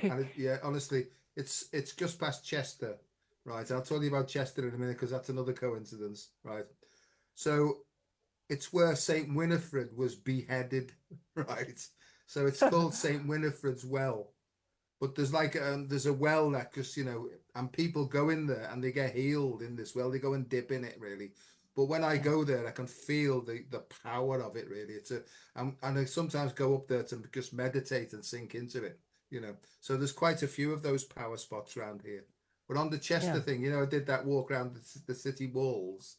and yeah, honestly, it's just past Chester, right? I'll tell you about Chester in a minute because that's another coincidence, right? So it's where Saint Winifred was beheaded, right? So it's called Saint Winifred's Well, but there's a well that just and people go in there and they get healed in this well. They go and dip in it really. But when I Yeah. go there, I can feel the power of it really. And I sometimes go up there to just meditate and sink into it. So there's quite a few of those power spots around here. But on the Chester Yeah. thing, I did that walk around the city walls,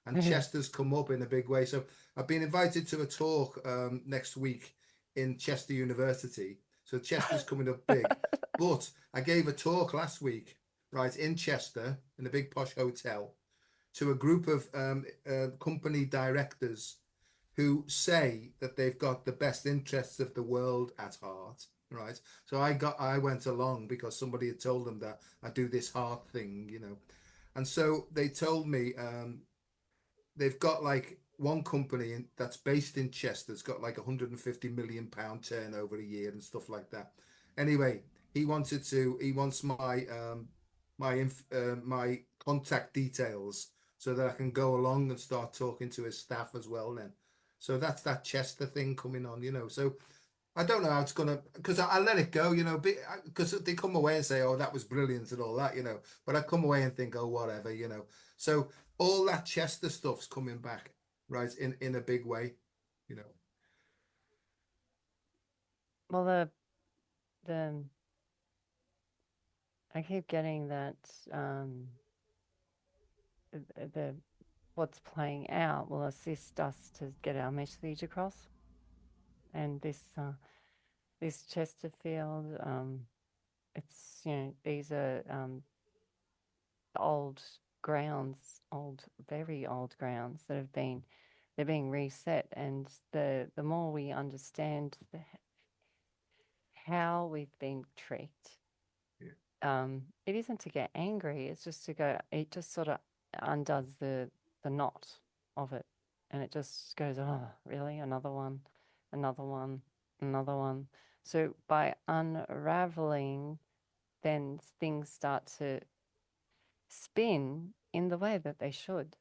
and Yeah. Chester's come up in a big way. So I've been invited to a talk next week in Chester University. So Chester's coming up big. But I gave a talk last week, right, in Chester, in a big posh hotel, to a group of company directors who say that they've got the best interests of the world at heart, right? So I went along because somebody had told them that I do this heart thing. And so they told me they've got like one company that's based in Chester's got like 150 million pound turnover a year and stuff like that. Anyway, he wants my contact details so that I can go along and start talking to his staff as well then. So that's that Chester thing coming on. So I don't know how it's gonna, because I let it go, because they come away and say, "Oh, that was brilliant" and all that. But I come away and think, "Oh, whatever." So all that Chester stuff's coming back, right, in a big way. Well, the I keep getting that the what's playing out will assist us to get our message across. And this Chesterfield, it's these are old grounds, very old grounds that they're being reset. And the more we understand how we've been tricked, Yeah, it isn't to get angry. It's just to go. It just sort of undoes the knot of it, and it just goes, "Oh, really? Another one, another one, another one." So by unraveling, then things start to spin in the way that they should.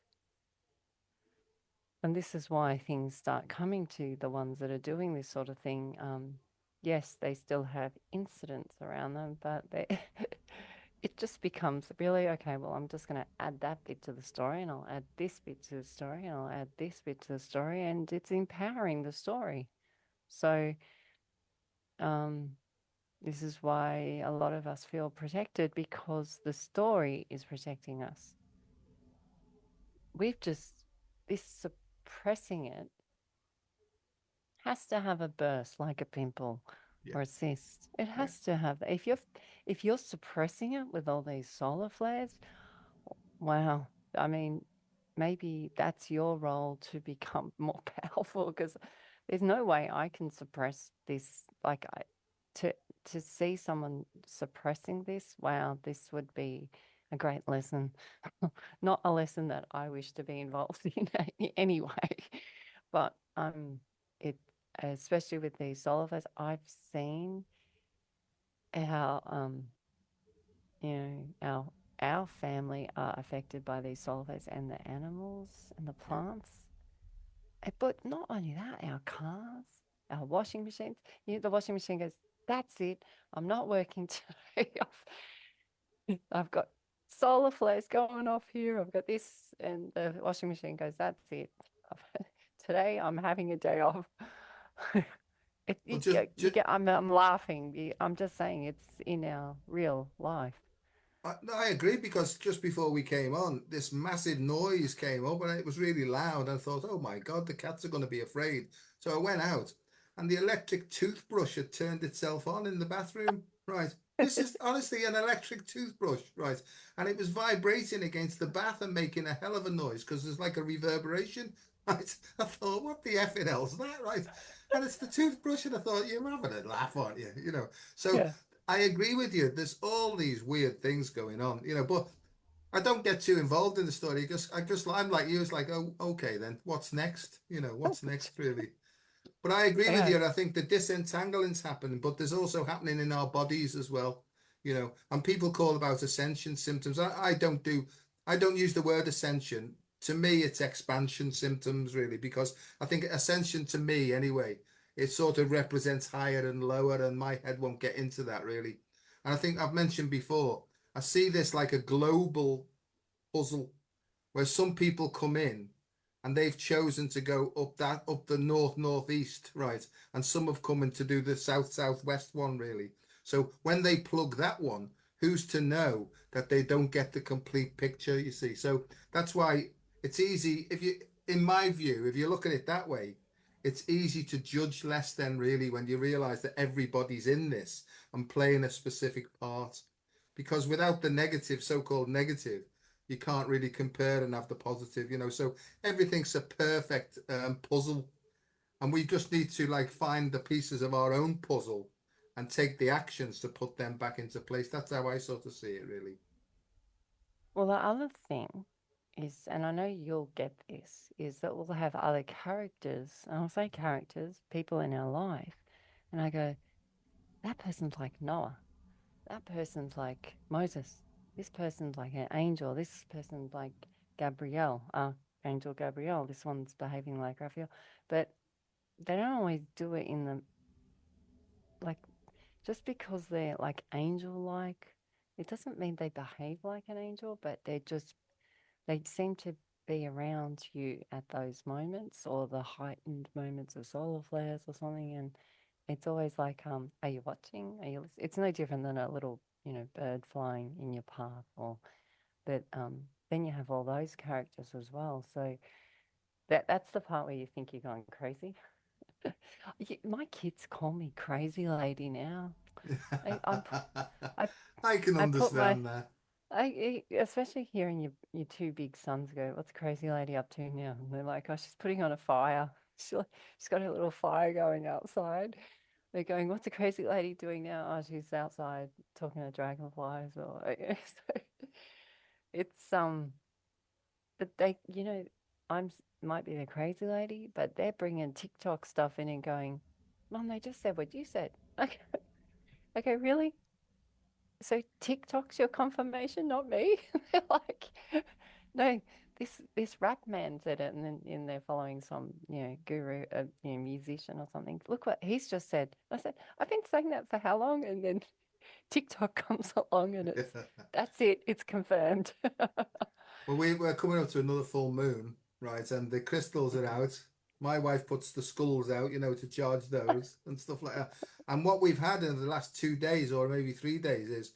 And this is why things start coming to the ones that are doing this sort of thing. Yes, they still have incidents around them, but it just becomes really okay. Well, I'm just going to add that bit to the story, and I'll add this bit to the story, and I'll add this bit to the story, and it's empowering the story. So, um, This is why a lot of us feel protected because the story is protecting us. We've just, this suppressing it has to have a burst like a pimple Yeah, or a cyst. It yeah. has to have that. If you're suppressing it with all these solar flares, wow. I mean, maybe that's your role to become more powerful because there's no way I can suppress this. To to see someone suppressing this, wow, this would be a great lesson. Not a lesson that I wish to be involved in anyway. But it especially with these solar flares, I've seen how our family are affected by these solar flares and the animals and the Yeah. plants. But not only that, our cars, our washing machines. The washing machine goes, "That's it. I'm not working today. I've got solar flares going off here. I've got this," and the washing machine goes, "That's it. Today I'm having a day off." Well, You get. I'm laughing. I'm just saying it's in our real life. no, I agree because just before we came on, this massive noise came up and it was really loud. I thought, oh my God, the cats are going to be afraid. So I went out and the electric toothbrush had turned itself on in the bathroom. Right. This is honestly an electric toothbrush, right? And it was vibrating against the bath and making a hell of a noise because there's like a reverberation. Right. I thought, what the effing hell's that, right? And it's the toothbrush, and I thought, you're having a laugh, aren't you? So Yeah. I agree with you. There's all these weird things going on, but I don't get too involved in the story because I'm like you. It's like, oh, okay, then what's next? What's next, really? But I agree with Yeah. you. I think the disentangling's happening, but there's also happening in our bodies as well. And people call about ascension symptoms. I don't use the word ascension. To me, it's expansion symptoms, really, because I think ascension to me, anyway, it sort of represents higher and lower, and my head won't get into that really. And I think I've mentioned before, I see this like a global puzzle where some people come in and they've chosen to go up the northeast, right? And some have come in to do the southwest one, really. So when they plug that one, who's to know that they don't get the complete picture, you see? So that's why it's easy if you in my view, if you look at it that way, it's easy to judge less than really when you realize that everybody's in this and playing a specific part. Because without the negative, so-called negative, you can't really compare and have the positive. So everything's a perfect puzzle, and we just need to like find the pieces of our own puzzle and take the actions to put them back into place. That's how I sort of see it, really. Well, the other thing is, and I know you'll get this, is that we'll have other characters, and I'll say characters, people in our life, and I go, that person's like Noah, that person's like Moses, this person's like an angel, this person's like Gabrielle, Angel Gabrielle, this one's behaving like Raphael, but they don't always do it in the like just because they're like angel-like, it doesn't mean they behave like an angel, but they seem to be around you at those moments or the heightened moments of solar flares or something. And it's always like, are you watching? Are you listening? It's no different than a little, bird flying in your path but then you have all those characters as well. So that's the part where you think you're going crazy. My kids call me crazy lady now. I, I'm, I, I can I put my understand that. especially hearing your two big sons go, "What's crazy lady up to now?" And they're like, "Oh, she's putting on a fire. She's got a little fire going outside." They're going, "What's a crazy lady doing now?" "Oh, she's outside talking to dragonflies." Or so it's but might be the crazy lady, but they're bringing TikTok stuff in and going, "Mom, they just said what you said." Okay, okay, really? So TikTok's your confirmation, not me. They're like, no, this rap man said it, and then they're following some guru, musician or something. Look what he's just said. I said, I've been saying that for how long? And then TikTok comes along, and that's it. It's confirmed. Well, we're coming up to another full moon, right? And the crystals are out. My wife puts the skulls out, to charge those and stuff like that. And what we've had in the last 2 days or maybe 3 days is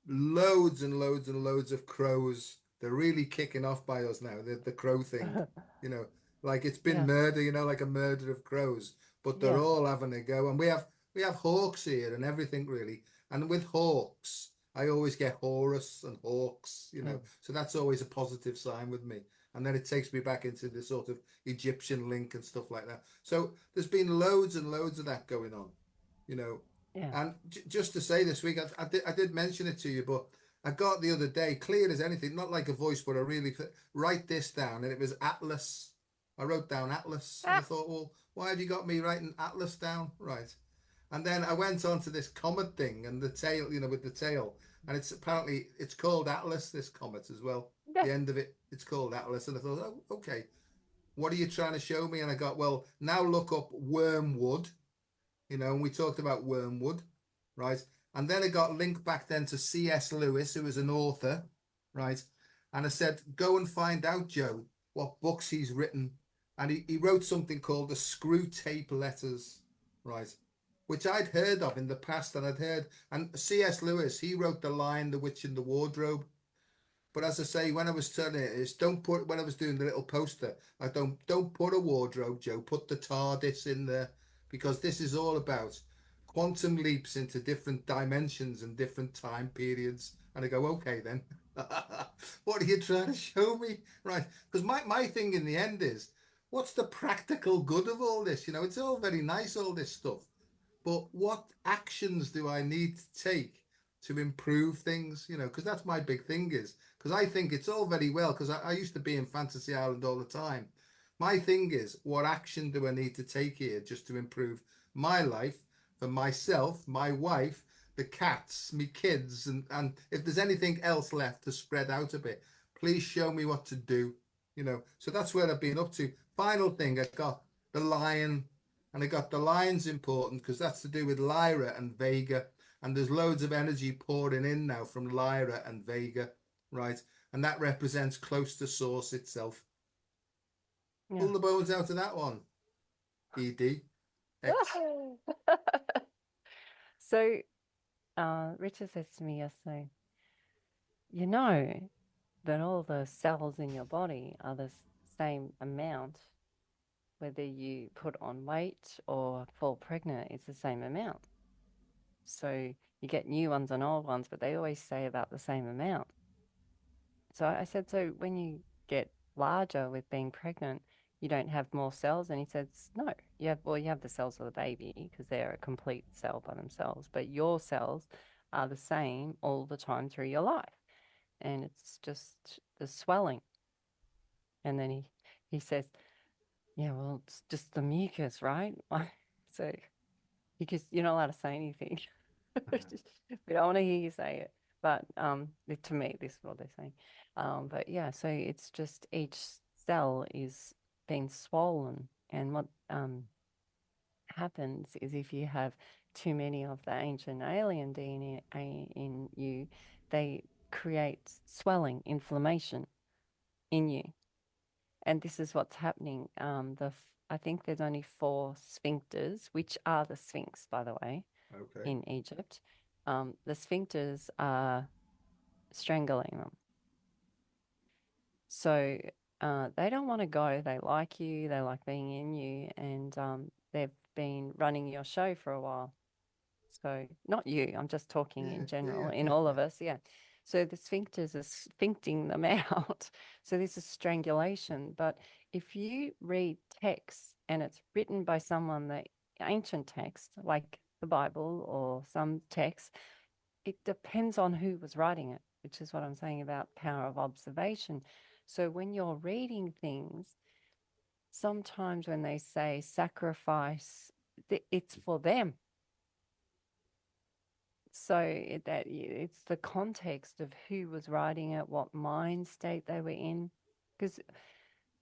loads and loads and loads of crows. They're really kicking off by us now. The crow thing, you know, like it's been Yeah, murder, like a murder of crows, but they're yeah, all having a go. And we have hawks here and everything really. And with hawks, I always get Horus and hawks. mm, So that's always a positive sign with me. And then it takes me back into the sort of Egyptian link and stuff like that. So there's been loads and loads of that going on, you know. yeah. And just to say this week, I did mention it to you, but I got the other day, clear as anything, not like a voice, but I really write this down, and it was Atlas. I wrote down Atlas, and I Ah, thought, well, why have you got me writing Atlas down? Right. And then I went on to this comet thing and the tail, with the tail, and it's called Atlas, this comet as well. yeah, The end of it, it's called Atlas, and I thought, oh, okay, what are you trying to show me? And I got, well, now look up wormwood, and we talked about wormwood, right? And then it got linked back then to C.S. Lewis, who was an author, right? And I said, go and find out, Joe, what books he's written. And he wrote something called the Screw Tape Letters, right? Which I'd heard of in the past, and C.S. Lewis, he wrote The Lion, the Witch, and the Wardrobe. But as I say, when I was turning it, is don't put when I was doing the little poster, I don't put a wardrobe, Joe. Put the TARDIS in there because this is all about quantum leaps into different dimensions and different time periods. And I go, okay, then, what are you trying to show me, right? Because my thing in the end is, what's the practical good of all this? It's all very nice, all this stuff, but what actions do I need to take to improve things? Because that's my big thing is because I think it's all very well because I used to be in Fantasy Island all the time. My thing is, what action do I need to take here just to improve my life for myself, my wife, the cats, me kids, and if there's anything else left to spread out a bit, please show me what to do. So that's where I've been up to. Final thing, I got the lion and I got the lion's important because that's to do with Lyra and Vega. And there's loads of energy pouring in now from Lyra and Vega, right? And that represents close to source itself. yeah. Pull the bones out of that one, ED. X. So, Richard says to me yesterday, you know that all the cells in your body are the same amount, whether you put on weight or fall pregnant, it's the same amount. So you get new ones and old ones, but they always say about the same amount. So I said, so when you get larger with being pregnant, you don't have more cells? And he says, no, you have the cells of the baby because they're a complete cell by themselves, but your cells are the same all the time through your life. And it's just the swelling. And then he says, yeah, well, it's just the mucus, right? So because you're not allowed to say anything. We don't want to hear you say it. But to me, this is what they're saying. But yeah, so it's just each cell is being swollen, and what happens is if you have too many of the ancient alien DNA in you, they create swelling, inflammation in you, and this is what's happening. I think there's only four sphincters, which are the Sphinx, by the way, Okay. in Egypt. The sphincters are strangling them. So they don't want to go. They like you, they like being in you, and they've been running your show for a while. So not you, I'm just talking Yeah, in yeah, general, yeah, in yeah, all yeah. of us, yeah. So the sphincters are sphincting them out. So this is strangulation. But if you read text and it's written by someone that ancient text, like the Bible or some text, it depends on who was writing it, which is what I'm saying about power of observation. So when you're reading things, sometimes when they say sacrifice, it's for them. So it's the context of who was writing it, what mind state they were in. Because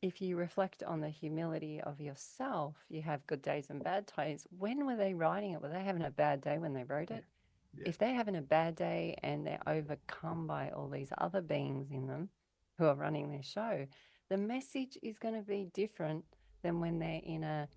if you reflect on the humility of yourself, you have good days and bad days. When were they writing it? Were they having a bad day when they wrote Yeah, it? yeah. If they're having a bad day and they're overcome by all these other beings in them who are running their show, the message is going to be different than when they're in a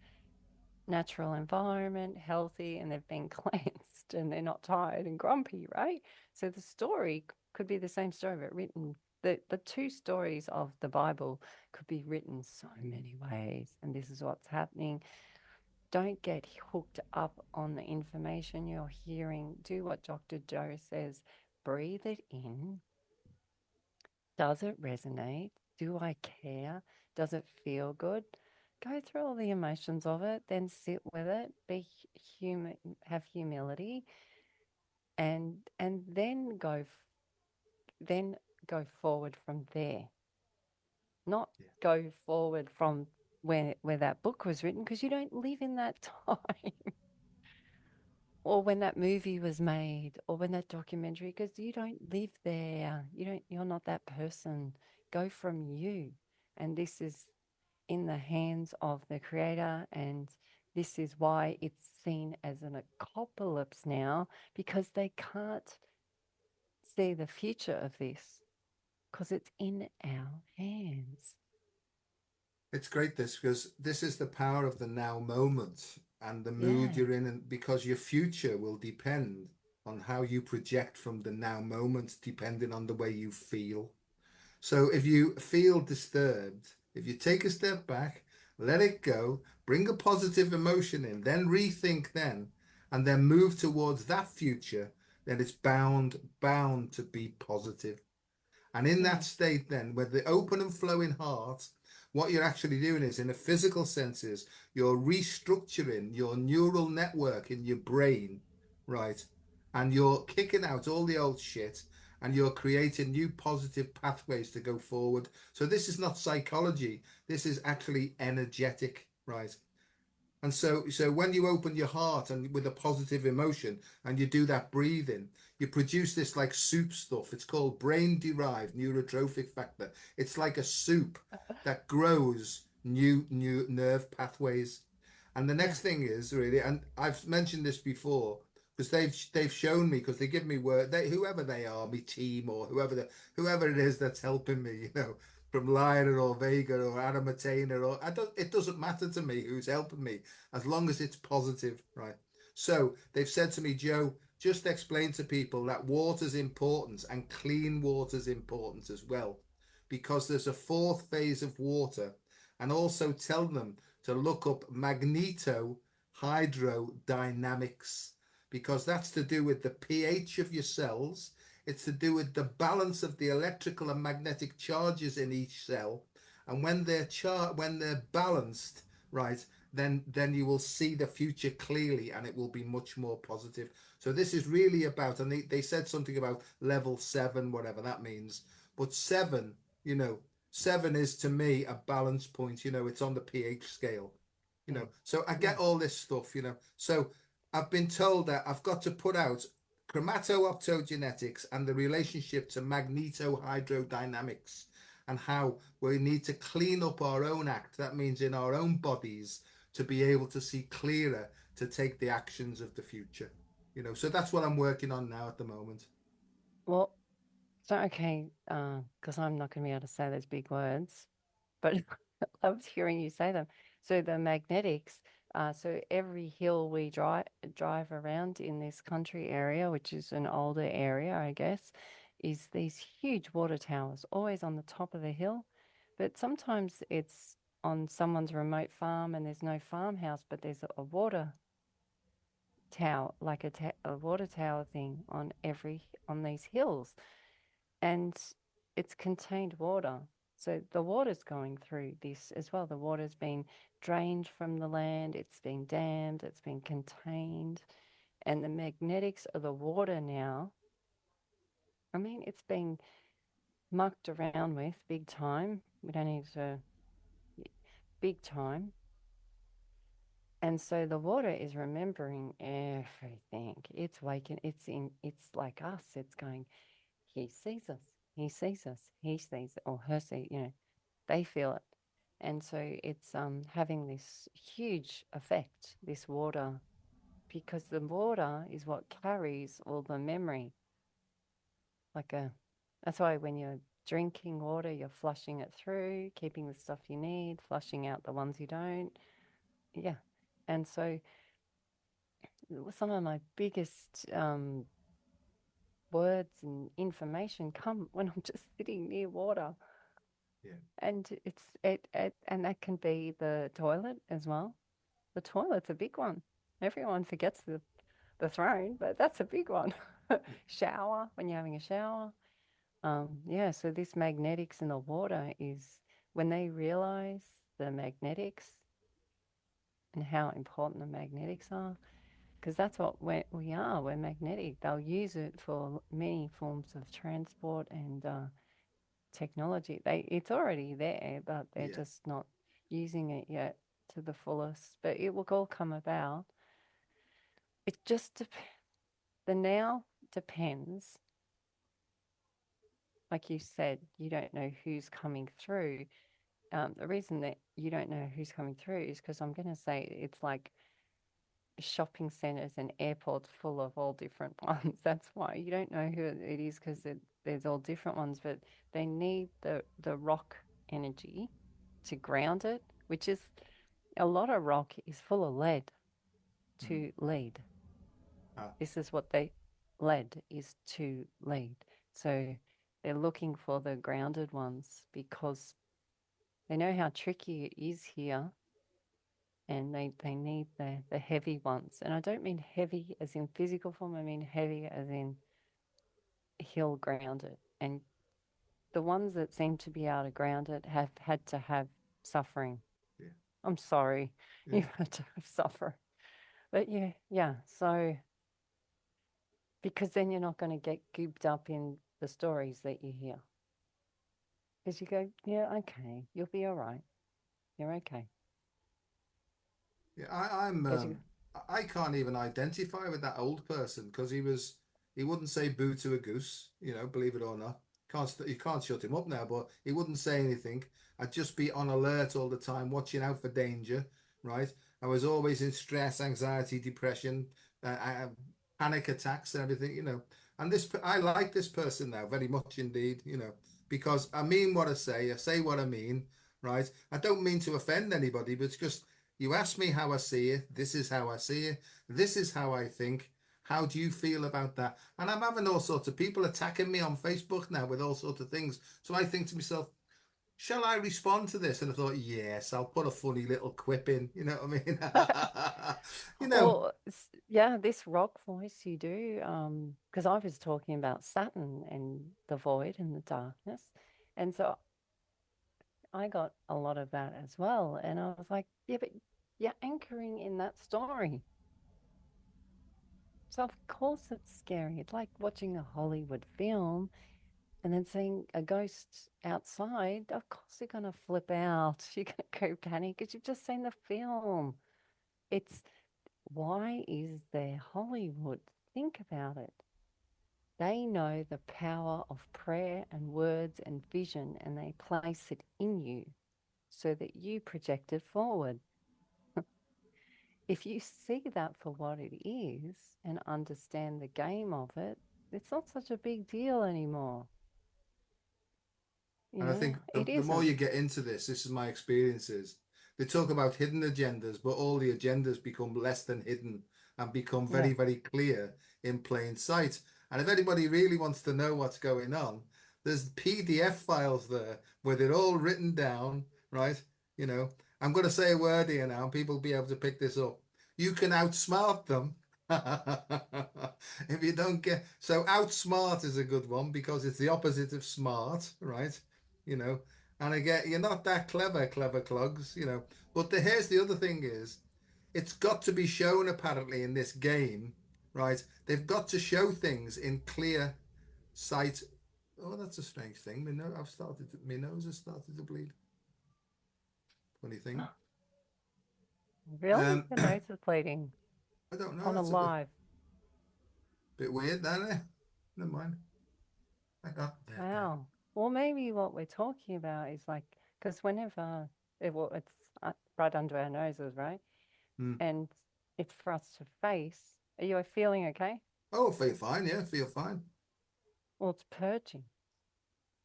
natural environment, healthy, and they've been cleansed and they're not tired and grumpy, right? So the story could be the same story, but written. The two stories of the Bible could be written so many ways, and this is what's happening. Don't get hooked up on the information you're hearing. Do what Dr. Joe says. Breathe it in. Does it resonate? Do I care? Does it feel good? Go through all the emotions of it, then sit with it, be human, have humility, and then go forward from there. Not Yeah. go forward from where that book was written, because you don't live in that time, or when that movie was made, or when that documentary, because you don't live there. You're not that person. Go from you. And this is in the hands of the creator, and this is why it's seen as an apocalypse now, because they can't see the future of this because it's in our hands. It's great this because this is the power of the now moment and the mood Yeah. you're in, and because your future will depend on how you project from the now moment, depending on the way you feel. So if you feel disturbed, if you take a step back, let it go, bring a positive emotion in, then rethink then, and then move towards that future, then it's bound to be positive. And in that Yeah. state, then, with the open and flowing heart, what you're actually doing is, in a physical sense, is you're restructuring your neural network in your brain, right? And you're kicking out all the old shit and you're creating new positive pathways to go forward. So this is not psychology. This is actually energetic, right? And so when you open your heart and with a positive emotion and you do that breathing, you produce this like soup stuff. It's called brain-derived neurotrophic factor. It's like a soup that grows new nerve pathways. And the Yeah. next thing is really, and I've mentioned this before because they've shown me because they give me work. They whoever they are, my team or whoever it is that's helping me, from Lyra or Vega or Adam Matena or I don't. It doesn't matter to me who's helping me as long as it's positive, right? So they've said to me, Joe, just explain to people that water's important and clean water's important as well, because there's a fourth phase of water, and also tell them to look up magneto hydrodynamics because that's to do with the pH of your cells. It's to do with the balance of the electrical and magnetic charges in each cell. And when they're balanced, right, then you will see the future clearly and it will be much more positive. So this is really about, and they said something about level 7, whatever that means. But seven, you know, seven is to me a balance point. It's on the pH scale. Yeah. So I Yeah. get all this stuff. So I've been told that I've got to put out chromatooptogenetics and the relationship to magnetohydrodynamics and how we need to clean up our own act. That means in our own bodies to be able to see clearer to take the actions of the future. So that's what I'm working on now at the moment. Well, so okay, because I'm not going to be able to say those big words, but I loved hearing you say them. So the magnetics, so every hill we drive around in this country area, which is an older area, I guess, is these huge water towers, always on the top of the hill. But sometimes it's on someone's remote farm and there's no farmhouse, but there's a water tower, like a water tower thing on these hills, and it's contained water. So the water's going through this as well. The water's been drained from the land, it's been dammed, it's been contained. And the magnetics of the water now, I mean, it's been mucked around with big time. We don't need to, big time. And so the water is remembering everything. It's waking, it's like us. It's going, he sees us, he sees us, he sees it, or her see, they feel it. And so it's having this huge effect, this water, because the water is what carries all the memory. Like a, that's why when you're drinking water, you're flushing it through, keeping the stuff you need, flushing out the ones you don't. Yeah. And so some of my biggest words and information come when I'm just sitting near water. Yeah. And it and that can be the toilet as well. The toilet's a big one. Everyone forgets the throne, but that's a big one. Yeah. Shower, when you're having a shower. Yeah, so this magnetics in the water is when they realize the magnetics and how important the magnetics are, because that's what we are. We're magnetic. They'll use it for many forms of transport and technology. It's already there, but they're Yeah. just not using it yet to the fullest. But it will all come about. It just the now depends. Like you said, you don't know who's coming through. The reason that you don't know who's coming through is because I'm going to say it's like shopping centers and airports full of all different ones. That's why you don't know who it is because there's all different ones, but they need the rock energy to ground it, which is a lot of rock is full of lead Mm. to lead. Ah, This is what they lead is to lead. So they're looking for the grounded ones because they know how tricky it is here and they need the heavy ones. And I don't mean heavy as in physical form, I mean heavy as in hill grounded. And the ones that seem to be able to ground it have had to have suffering. yeah. I'm sorry, Yeah. you've had to have suffer. But yeah, yeah. So because then you're not going to get gooped up in the stories that you hear. Because you go, yeah, okay, you'll be all right. You're okay. Yeah, I'm Because you, I can't even identify with that old person because he wouldn't say boo to a goose, believe it or not. You can't shut him up now, but he wouldn't say anything. I'd just be on alert all the time, watching out for danger, right? I was always in stress, anxiety, depression, panic attacks and everything, And I like this person now very much indeed, because I mean what I say what I mean, right? I don't mean to offend anybody, but it's just you ask me how I see it. This is how I see it. This is how I think. How do you feel about that? And I'm having all sorts of people attacking me on Facebook now with all sorts of things. So I think to myself, shall I respond to this? And I thought, yes, I'll put a funny little quip in. You know what I mean? you know, or yeah, this rock voice you do, because I was talking about Saturn and the void and the darkness. And so I got a lot of that as well. And I was like, yeah, but you're anchoring in that story. So of course it's scary. It's like watching a Hollywood film and then seeing a ghost outside. Of course you're gonna flip out. You're gonna go panic because you've just seen the film. It's why is there Hollywood? Think about it. They know the power of prayer and words and vision, and they place it in you so that you project it forward. If you see that for what it is and understand the game of it, it's not such a big deal anymore. and I think It the more isn't. you get into this is my experiences. They talk about hidden agendas, but all the agendas become less than hidden and become Yeah. very, very clear in plain sight. And if anybody really wants to know what's going on, there's PDF files there where they're all written down, right? You know, I'm going to say a word here now, and people will be able to pick this up. You can outsmart them. If you don't get so outsmart is a good one because it's the opposite of smart, right? you know. And again, you're not that clever, clever clogs, But here's the other thing is, it's got to be shown apparently in this game, right? They've got to show things in clear sight. Oh, that's a strange thing. My nose has started to bleed. Funny thing. Really? Your I nose is bleeding don't know. on a That's a bit live. weird, isn't it? Never mind. Hang on. There. Wow. Well, maybe what we're talking about is like, because whenever it's right under our noses, right? Hmm. And it's for us to face. Are you feeling okay? Oh, feel fine. Yeah, feel fine. Well, it's purging.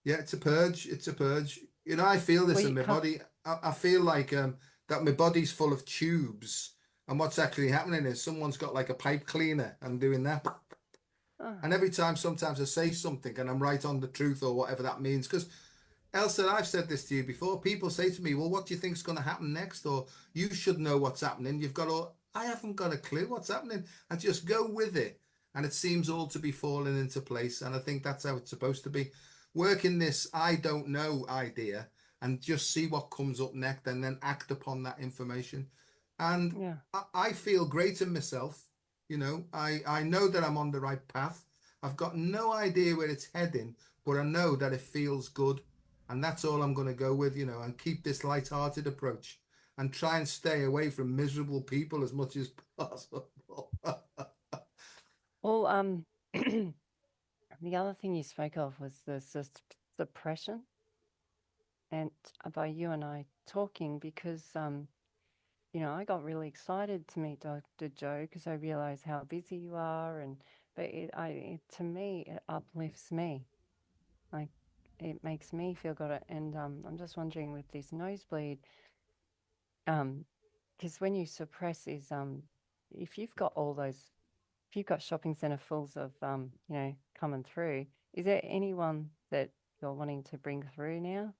Yeah, it's a purge. It's a purge. You know, I feel Well, this in you my can't. body. I feel like that my body's full of tubes, and what's actually happening is someone's got like a pipe cleaner and doing that. Oh, And every time, sometimes I say something and I'm right on the truth or whatever that means. Because Elsa, I've said this to you before. People say to me, "Well, what do you think's going to happen next?" Or "You should know what's happening." You've got all. I haven't got a clue what's happening. I just go with it, and it seems all to be falling into place. And I think that's how it's supposed to be. Working this "I don't know" idea, and just see what comes up next, and then act upon that information. And yeah. I feel great in myself. You know, I know that I'm on the right path. I've got no idea where it's heading, but I know that it feels good, and that's all I'm going to go with, and keep this light-hearted approach and try and stay away from miserable people as much as possible. Well, the other thing you spoke of was the suppression, and by you and I talking because I got really excited to meet Dr. Joe because I realized how busy you are, and but to me it uplifts me, like it makes me feel good, and I'm just wondering with this nosebleed, um, because when you suppress is if you've got all those, if you've got shopping center fulls of coming through, is there anyone that you're wanting to bring through now?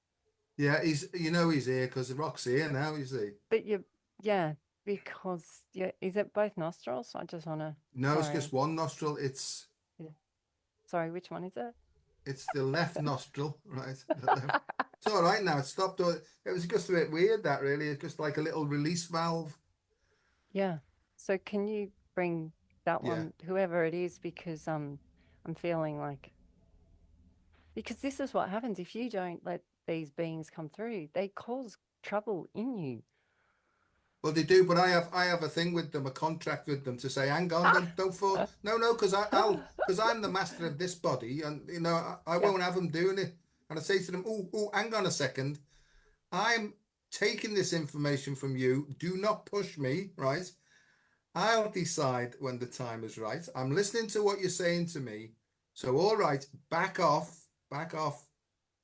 Yeah, he's here because the rock's here now, you see. But you, yeah, because yeah, is it both nostrils? I just want to. No, it's just Sorry, one nostril. It's yeah, sorry. Which one is it? it's the left nostril, right? The left. It's all right now. It stopped. It was just a bit weird, that really. It's just like a little release valve. Yeah. So can you bring that Yeah. one, whoever it is, because I'm feeling like because this is what happens if you don't let these beings come through. They cause trouble in you. Well, they do, but I have a thing with them, a contract with them to say, hang on, don't fall. No, because because I'm the master of this body, and I Yeah. won't have them doing it. And I say to them, oh, hang on a second, I'm taking this information from you. Do not push me, right? I'll decide when the time is right. I'm listening to what you're saying to me. So, all right, back off.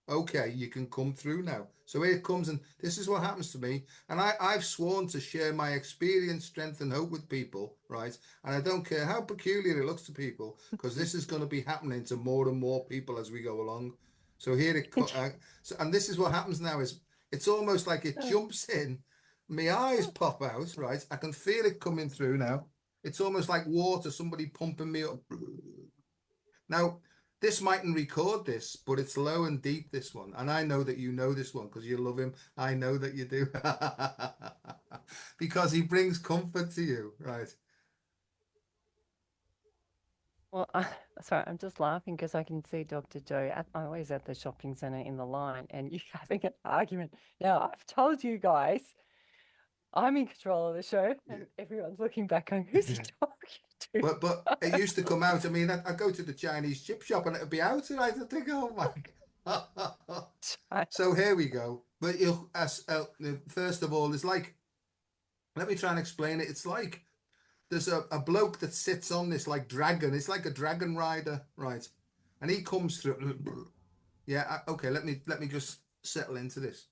Okay, you can come through now. So here it comes, and this is what happens to me. And I've sworn to share my experience, strength, and hope with people, right? And I don't care how peculiar it looks to people, because this is going to be happening to more and more people as we go along. So here it so, and this is what happens now is it's almost like it jumps in, my eyes pop out, right? I can feel it coming through now. It's almost like water, somebody pumping me up. Now, this mightn't record this, but it's low and deep, this one. And I know that you know this one because you love him. I know that you do. Because he brings comfort to you, right? Well, sorry, I'm just laughing because I can see Dr. Joe always at the shopping center in the line and you having an argument. Now, I've told you guys I'm in control of the show, Yeah. and everyone's looking back going, who's he talking to? But it used to come out. I mean, I go to the Chinese chip shop and it'd be out, and I think, oh my God. So here we go. But first of all, it's like, let me try and explain it. It's like there's a bloke that sits on this like dragon. It's like a dragon rider, right? And he comes through. Yeah, okay, let me just settle into this.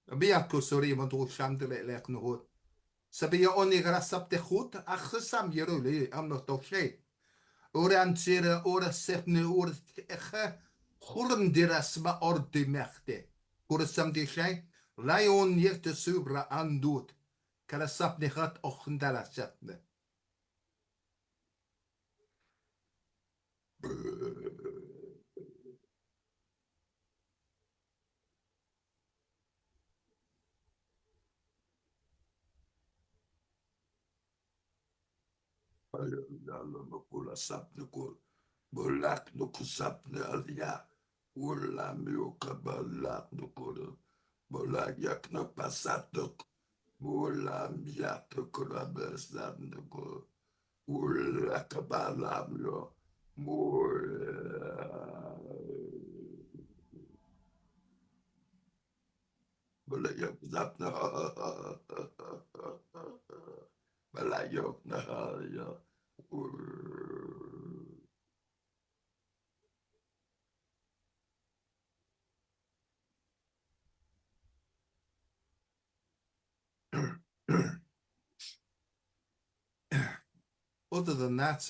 Biako sorry man dol chandele lek no hot. Sabi ya oni grasap te khut akhsam yeruli am no to shay. Ora antira ora sepne ora ekha khurm dirasma ordi mechte. Ora sam di shay. Lion yekte subra andut. Kala sapne khat okhdala chatne. Kula sapne kul. Bolak no kusapne alia. Ula mio kabalak no kula. Bolak yak no pasatok. Ula miato kula besat no kula. Ula kabalamio. Ula. Bolak yak zapna. Bolak yak na ya. Other than that,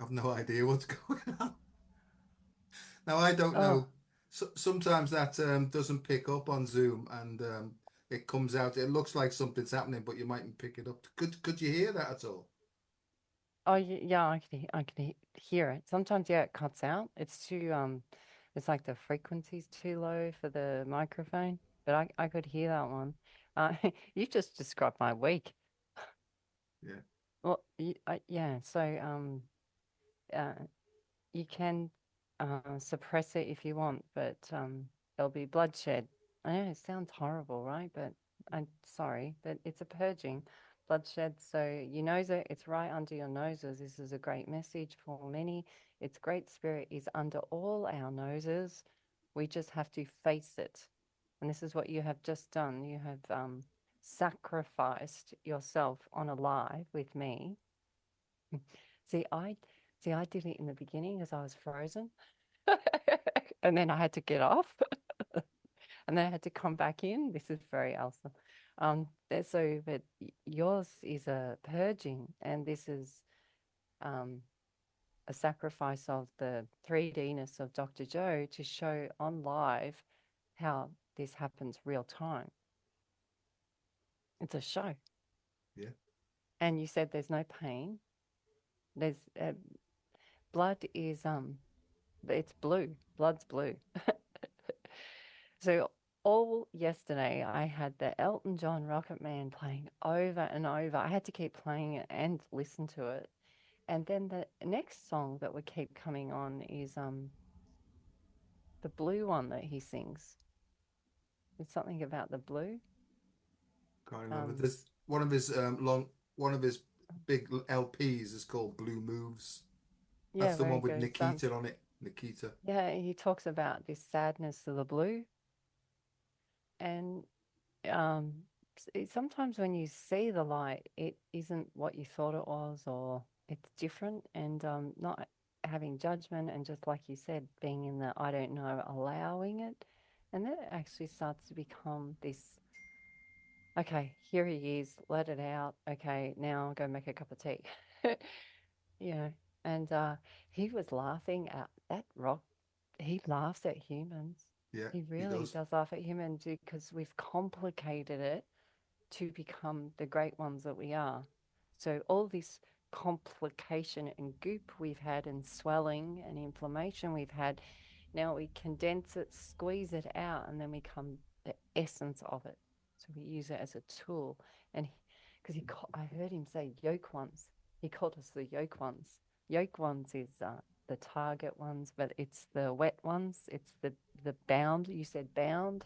I've no idea what's going on. Now I don't Oh, know. Sometimes that doesn't pick up on Zoom, and it comes out. It looks like something's happening, but you mightn't pick it up. Could you hear that at all? oh, yeah, I can hear it. Sometimes, yeah, it cuts out. It's like the frequency's too low for the microphone, but I could hear that one. You just described my week. Yeah. Well, yeah, so, uh, you can suppress it if you want, but there'll be bloodshed. I know it sounds horrible, right? But I'm sorry, but it's a purging bloodshed. So you knows it, it's right under your noses. This is a great message for many. Its great spirit is under all our noses. We just have to face it. And this is what you have just done. You have sacrificed yourself on a live with me. See, I I did it in the beginning as I was frozen. And then I had to get off and then I had to come back in. This is very Elsa. So but yours is a purging, and this is um a sacrifice of the 3D-ness of Dr. Joe to show on live how this happens real time. It's a show. Yeah. And you said there's no pain. There's blood is it's blue. Blood's blue. So all yesterday, I had the Elton John Rocket Man playing over and over. I had to keep playing it and listen to it. And then the next song that would keep coming on is the blue one that he sings. It's something about the blue. Can't remember. Um, There's one of his big LPs is called Blue Moves. yeah, That's the where he one with goes, Nikita on it. Nikita. yeah, he talks about this sadness of the blue. And um, sometimes when you see the light, it isn't what you thought it was, or it's different, and not having judgment, and just like you said, being in the I don't know, allowing it, and then it actually starts to become this. Okay, here he is. Let it out. Okay, now I'll go make a cup of tea. You know, and he was laughing at that rock. He laughs at humans. Yeah, He he really does. does laugh at humans because we've complicated it to become the great ones that we are. So all this complication and goop we've had and swelling and inflammation we've had, now we condense it, squeeze it out, and then we come the essence of it. So we use it as a tool. And because I heard him say yolk ones. He called us the yolk ones. Yolk ones is the target ones, but it's the wet ones. It's the bound. You said bound.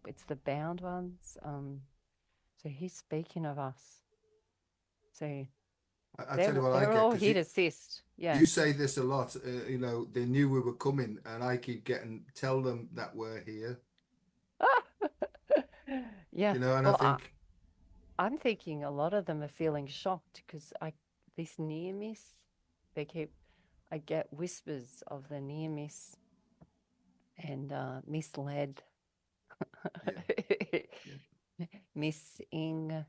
It's the bound ones. So he's speaking of us. So I tell you what I they're get all because here to assist. Yeah. you say this a lot. They knew we were coming, and I keep getting tell them that we're here. Yeah. And I Well, think, I'm thinking a lot of them are feeling shocked because I this near miss, they keep I get whispers of the near miss and misled, yeah, yeah. missing,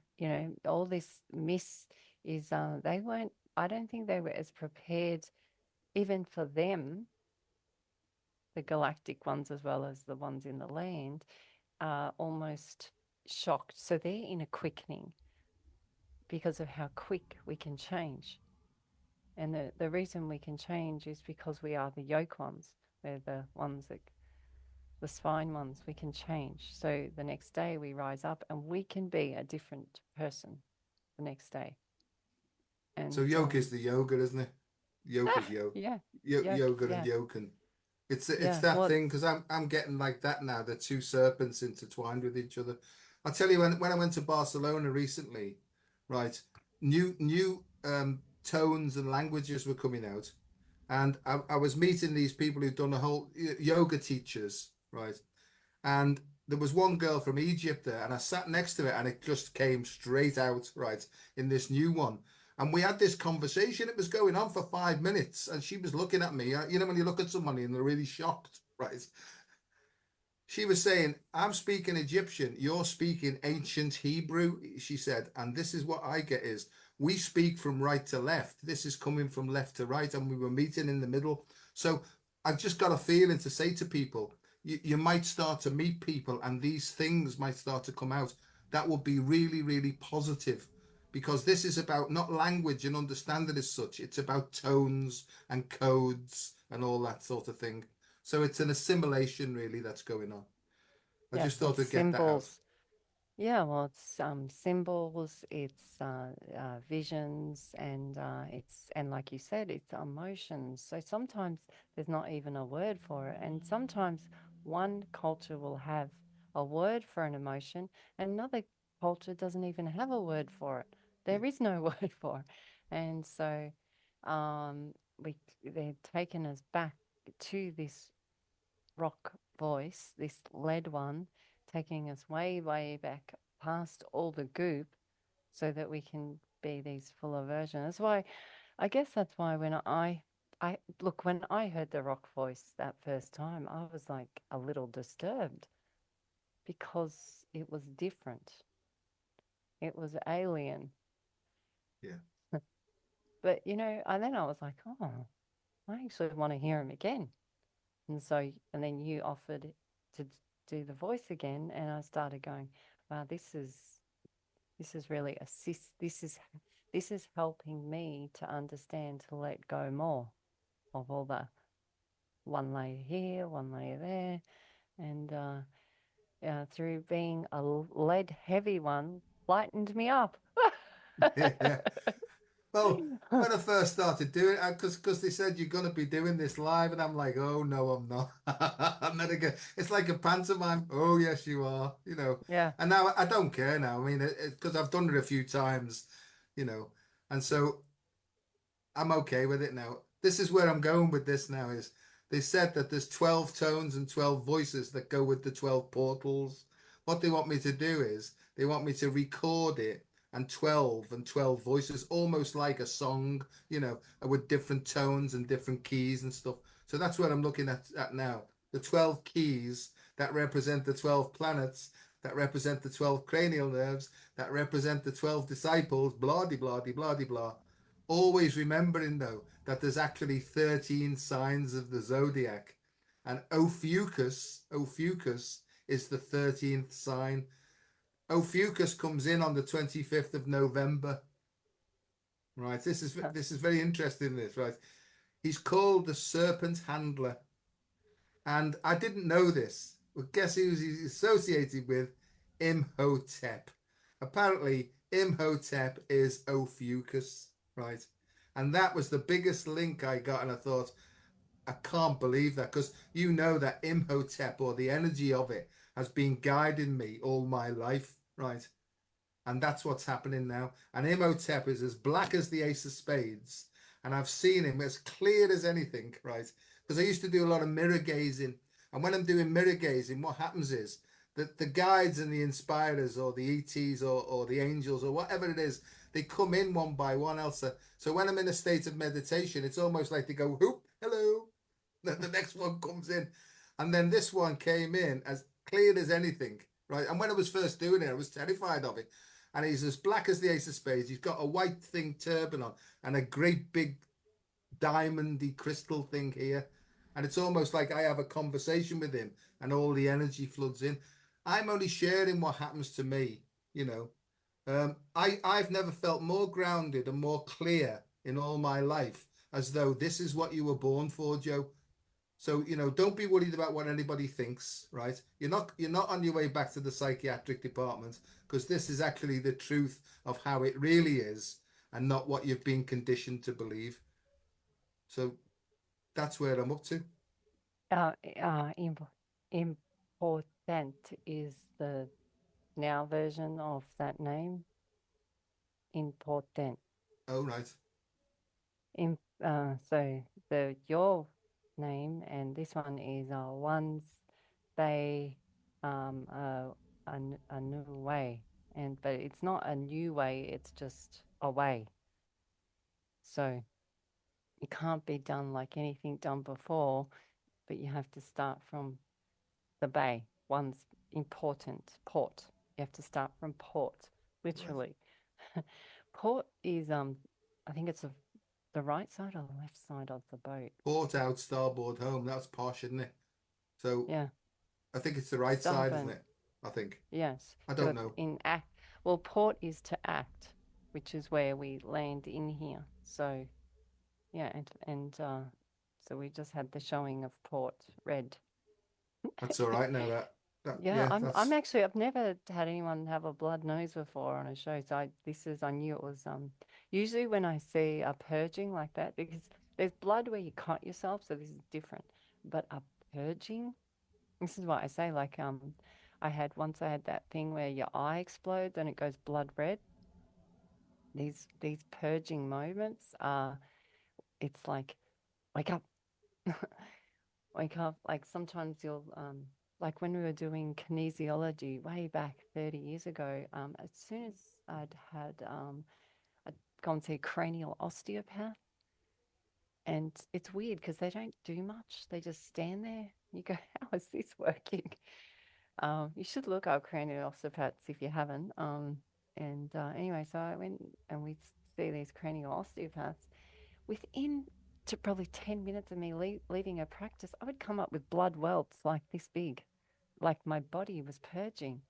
all this miss is they weren't I don't think they were as prepared even for them, the galactic ones as well as the ones in the land, are almost shocked. So they're in a quickening because of how quick we can change. And the reason we can change is because we are the yoke ones. We're the ones that, the spine ones, we can change. So the next day we rise up and we can be a different person the next day. So And yoga is the yoga, isn't it? Yoga's yoga, yeah, yoke, yoga and yeah, yoken. It's yeah. that Well, thing because I'm getting like that now. The two serpents intertwined with each other. I'll tell you when I went to Barcelona recently, right? New tones and languages were coming out, and I was meeting these people who'd done a whole yoga teachers, right? And there was one girl from Egypt there, and I sat next to it, and it just came straight out, right, in this new one. And we had this conversation. It was going on for 5 minutes, and she was looking at me. When you look at somebody and they're really shocked, right? she was saying, I'm speaking Egyptian, you're speaking ancient Hebrew, she said, and this is what I get is we speak from right to left. This is coming from left to right, and we were meeting in the middle. So I've just got a feeling to say to people, you might start to meet people, and these things might start to come out. That would be really, really positive because this is about not language and understanding as such, it's about tones and codes and all that sort of thing. So it's an assimilation really that's going on. I Yes, just it's thought I'd get that out. symbols. Yeah, well, it's symbols, it's visions, and and like you said, it's emotions. So sometimes there's not even a word for it, and sometimes one culture will have a word for an emotion, and another culture doesn't even have a word for it. Yeah, There is no word for it, and so we they're taking us back to this rock voice, this lead one, taking us way, way back past all the goop so that we can be these fuller versions. That's why, I guess that's why I look, when I heard the rock voice that first time, I was like a little disturbed because it was different. It was alien. yeah, But, and then I was like, oh, I actually want to hear him again. And so, and then you offered to do the voice again, and I started going, wow, this is really assist. This is helping me to understand to let go more of all the one layer here, one layer there, and through being a lead heavy one, lightened me up. yeah, yeah. Well, when I first started doing it, because they said you're going to be doing this live, and I'm like, oh no, I'm not. I'm not again. It's like a pantomime. Oh yes, you are. Yeah. And now I don't care now. I mean, because I've done it a few times, you know, and so I'm okay with it now. This is where I'm going with this now is they said that there's 12 tones and 12 voices that go with the 12 portals. What they want me to do is they want me to record it and 12 voices, almost like a song, with different tones and different keys and stuff. So that's what I'm looking at now. The 12 keys that represent the 12 planets, that represent the 12 cranial nerves, that represent the 12 disciples, blah, de, blah, de, blah, de, blah. Always remembering though that there's actually 13 signs of the zodiac, and Ophiuchus is the 13th sign. Ophiuchus comes in on the 25th of November. Right, this is very interesting. This right, he's called the Serpent Handler, and I didn't know this. But guess who's he's associated with? Imhotep. Apparently, Imhotep is Ophiuchus, right? And that was the biggest link I got, and I thought, I can't believe that because you know that Imhotep or the energy of it has been guiding me all my life, right? And that's what's happening now. And Imhotep is as black as the ace of spades. And I've seen him as clear as anything, right? Because I used to do a lot of mirror gazing. And when I'm doing mirror gazing, what happens is that the guides and the inspirers or the ETs or the angels or whatever it is, they come in one by one, Elsa. So when I'm in a state of meditation, it's almost like they go, whoop, hello. The next one comes in. And then this one came in as clear as anything, right? And when I was first doing it, I was terrified of it, and he's as black as the ace of spades. He's got a white thing turban on and a great big diamondy crystal thing here. And it's almost like I have a conversation with him and all the energy floods in. I'm only sharing what happens to me, you know. I've never felt more grounded and more clear in all my life as though this is what you were born for, Joe. So, don't be worried about what anybody thinks, right? You're not on your way back to the psychiatric department because this is actually the truth of how it really is and not what you've been conditioned to believe. So that's where I'm up to. Uh, important is the now version of that name. Important. Oh, right. So your name and this one is ones they a new way, but it's not a new way, it's just a way. So it can't be done like anything done before, but you have to start from the bay. one's important. Port. You have to start from port, Right. literally. Port is I think it's the right side or the left side of the boat. Port out, starboard home. That's posh, isn't it? So Yeah. I think it's the right side, isn't Starboard. it? I think. Yes. I So don't it's know. in act. Well, port is to act, which is where we land in here. So yeah, and so we just had the showing of port red. That's all right now. That Yeah, yeah, I'm that's actually I've never had anyone have a blood nose before on a show. So I knew it was usually when I see a purging like that, because there's blood where you cut yourself, so this is different. But a purging, this is what I say, like I had that thing where your eye explodes and it goes blood red. These purging moments are, it's like wake up. Wake up. Like sometimes you'll like when we were doing kinesiology way back 30 years ago, as soon as I'd gone to a cranial osteopath, and it's weird because they don't do much. They just stand there. You go, how is this working? You should look up cranial osteopaths if you haven't. And anyway, so I went and we see these cranial osteopaths. Within to probably 10 minutes of me leaving a practice, I would come up with blood welts like this big, like my body was purging.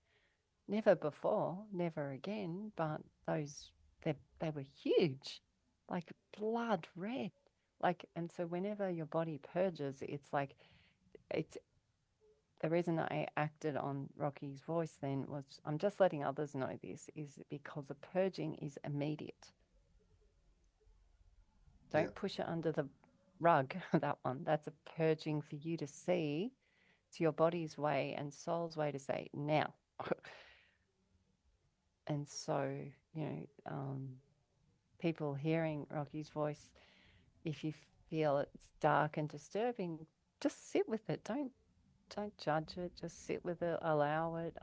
Never before, never again, but they were huge, like blood red. Like, and so whenever your body purges, it's like it's the reason I acted on Rocky's voice then was I'm just letting others know this is because the purging is immediate. yeah. Don't push it under the rug, that one. That's a purging for you to see. It's your body's way and soul's way to say now. And so, you know, people hearing Rocky's voice, if you feel it's dark and disturbing, just sit with it. Don't judge it. Just sit with it, allow it,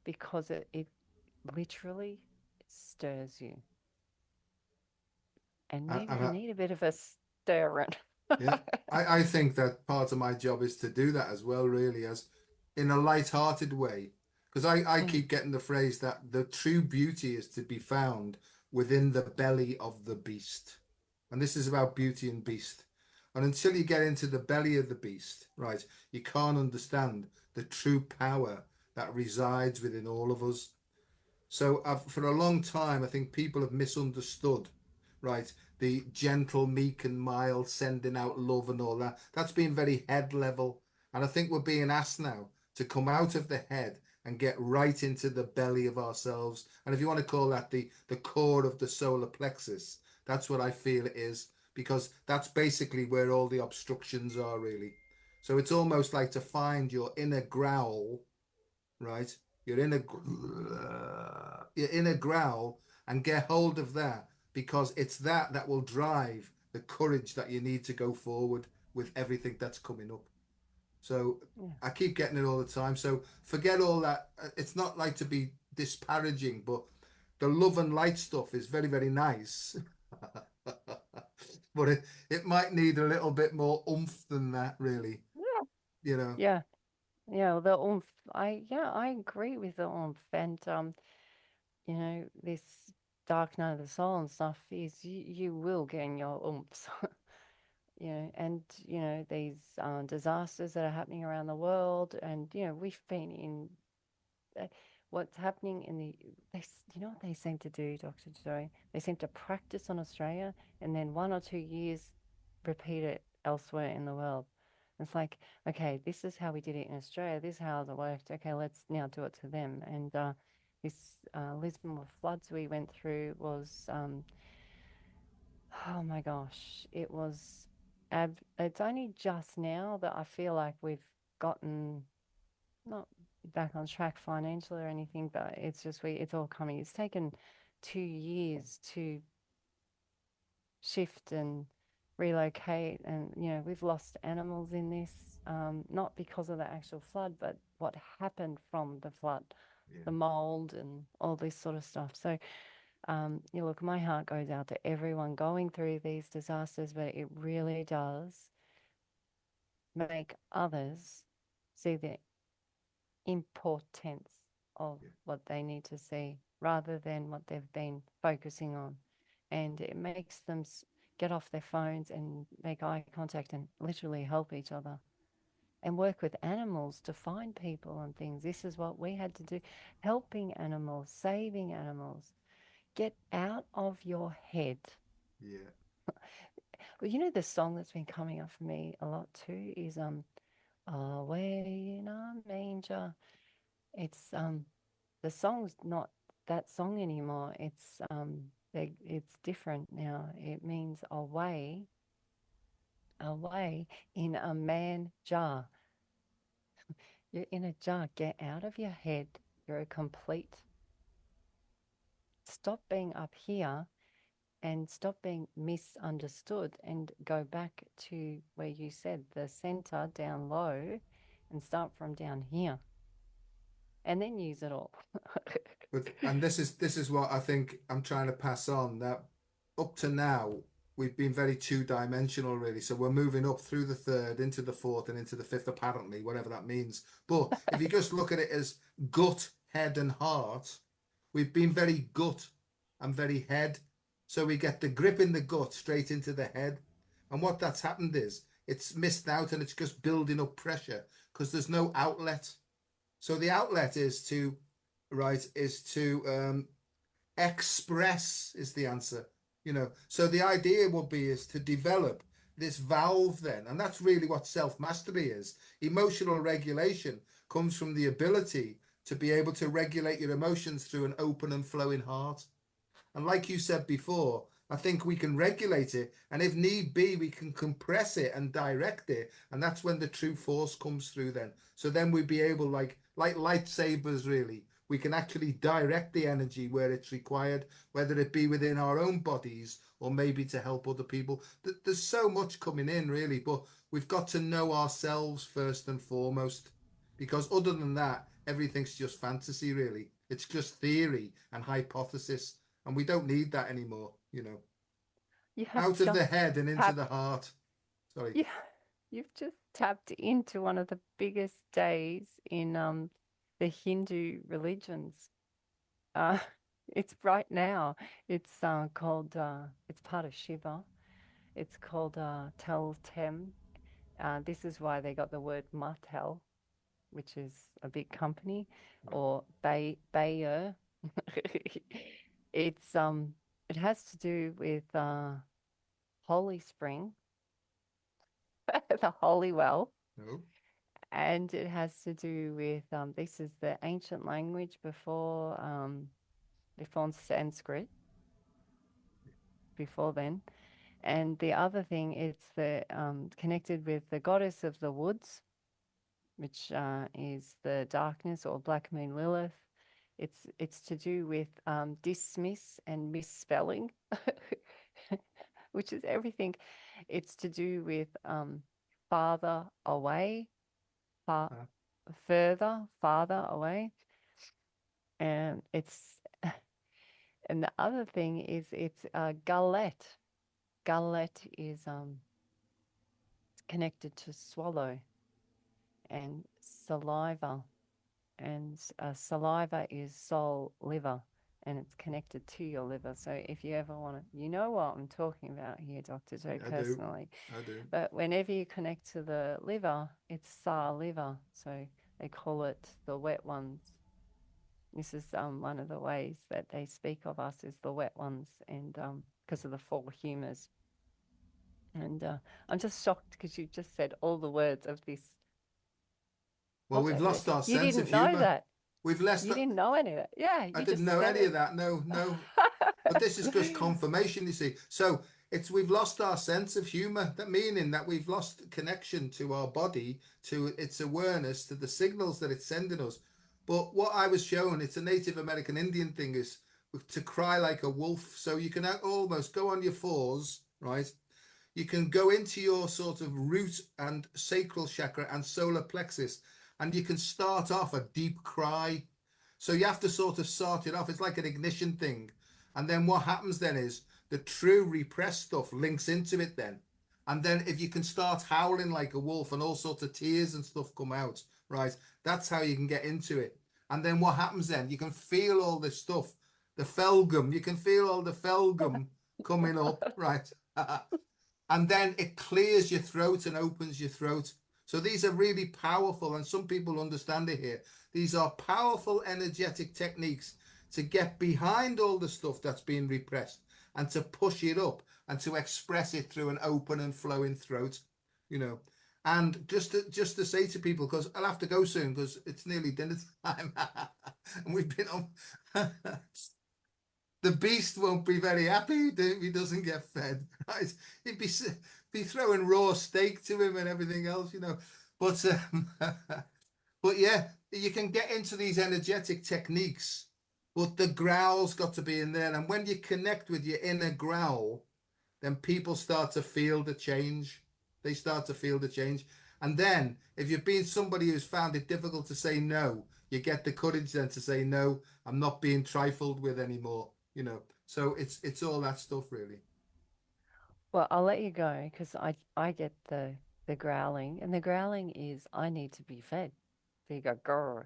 because it literally it stirs you. And maybe And you need a bit of a stirring. yeah, I think that part of my job is to do that as well, really, as in a light-hearted way. Because I Mm, keep getting the phrase that the true beauty is to be found within the belly of the beast. And this is about Beauty and Beast. And until you get into the belly of the beast, right, you can't understand the true power that resides within all of us. So for a long time, I think people have misunderstood, right? The gentle, meek, and mild, sending out love and all that. That's been very head level. And I think we're being asked now to come out of the head and get right into the belly of ourselves. And if you want to call that the core of the solar plexus, that's what I feel it is, because that's basically where all the obstructions are, really. So it's almost like to find your inner growl, right? You're in a you're in a growl and get hold of that, because it's that that will drive the courage that you need to go forward with everything that's coming up. So yeah. I keep getting it all the time. So forget all that. It's not like to be disparaging, but the love and light stuff is very, very nice. But it might need a little bit more oomph than that, really. Yeah. You know. Yeah. Yeah. Well, the oomph. I agree with the oomph. And you know, this dark night of the soul and stuff is you will gain your oomphs. You know, and you know, these disasters that are happening around the world, and you know, we've been in uh, what's happening in the you know what they seem to do, Dr. Joy? They seem to practice on Australia and then 1 or 2 years repeat it elsewhere in the world. It's like, okay, this is how we did it in Australia. This is how it worked. Okay, let's now do it to them. And this Lisbon with floods we went through was, oh my gosh, it was. It's only just now that I feel like we've gotten not back on track financially or anything, but it's just it's all coming. It's taken 2 years to shift and relocate, and you know we've lost animals in this, not because of the actual flood, but what happened from the flood, Yeah. the mold and all this sort of stuff. So, you look, my heart goes out to everyone going through these disasters, but it really does make others see that. importance of Yeah, what they need to see rather than what they've been focusing on. And it makes them get off their phones and make eye contact and literally help each other and work with animals to find people and things. This is what we had to do, helping animals, saving animals. Get out of your head. yeah, Well, you know the song that's been coming up for me a lot too is Away in a Manger. It's the song's not that song anymore. It's different now. It means away in a man jar. You're in a jar. Get out of your head. You're a complete. Stop being up here and stop being misunderstood and go back to where you said the center down low and start from down here and then use it all. but and this is what I think I'm trying to pass on, that up to now we've been very two-dimensional really. So we're moving up through the third into the fourth and into the fifth, apparently, whatever that means. But if you just look at it as gut, head, and heart, we've been very gut and very head. So we get the grip in the gut straight into the head. And what that's happened is it's missed out and it's just building up pressure because there's no outlet. So the outlet is to, right, is to express is the answer. So the idea would be is to develop this valve then, and that's really what self-mastery is. Emotional regulation comes from the ability to be able to regulate your emotions through an open and flowing heart. And like you said before, I think we can regulate it. And if need be, we can compress it and direct it. And that's when the true force comes through then. So then we'd be able, like lightsabers, really. We can actually direct the energy where it's required, whether it be within our own bodies or maybe to help other people. There's so much coming in, really, but we've got to know ourselves first and foremost. Because other than that, everything's just fantasy, really. It's just theory and hypothesis, and we don't need that anymore. You have Out of the just head and into tapped the heart. Sorry. yeah, you've just tapped into one of the biggest days in the Hindu religions. Uh it's right now. It's part of Shiva. It's called Tel Tem. This is why they got the word Mattel, which is a big company, Right. or Bayer. It's it has to do with Holy Spring, the Holy Well, No. and it has to do with this is the ancient language before Sanskrit, before then. And the other thing, it's the connected with the goddess of the woods, which is the darkness or Black Moon Lilith. It's to do with dismiss and misspelling, which is everything. It's to do with farther away, far Ah, further, farther away, and it's and the other thing is it's gullet. Gullet is connected to swallow and saliva. And saliva is soul liver and it's connected to your liver. So if you ever want to, you know what I'm talking about here, Dr. Joe, I do. personally. I do. But whenever you connect to the liver, it's sa liver. So they call it the wet ones. This is one of the ways that they speak of us is the wet ones, and because of the four humors. And I'm just shocked because you just said all the words of this Well, we've alphabet. lost our You sense of didn't know humor. that. We've less. You didn't know any of that. Yeah, I you didn't just know said any of it. that. No, no. But this is just confirmation, you see. So we've lost our sense of humor, that meaning that we've lost connection to our body, to its awareness, to the signals that it's sending us. But what I was shown, it's a Native American Indian thing, is to cry like a wolf. So you can almost go on your fours, right? You can go into your sort of root and sacral chakra and solar plexus, and you can start off a deep cry. So you have to sort of start it off. It's like an ignition thing. And then what happens then is the true repressed stuff links into it then. And then if you can start howling like a wolf and all sorts of tears and stuff come out, right? That's how you can get into it. And then what happens then? You can feel all this stuff, the felgum. You can feel all the felgum coming up, right? And then it clears your throat and opens your throat. So these are really powerful, and some people understand it here. These are powerful energetic techniques to get behind all the stuff that's being repressed and to push it up and to express it through an open and flowing throat, you know. And just to say to people, because I'll have to go soon because it's nearly dinner time, and we've been on. The beast won't be very happy if he doesn't get fed. Right? He'd be throwing raw steak to him and everything else, you know. But but yeah, you can get into these energetic techniques, but the growl's got to be in there. And when you connect with your inner growl, then people start to feel the change. They start to feel the change. And then if you've been somebody who's found it difficult to say no, you get the courage then to say no, I'm not being trifled with anymore, you know. So it's all that stuff really. Well, I'll let you go because I get the growling, and the growling is I need to be fed. So you go, grr.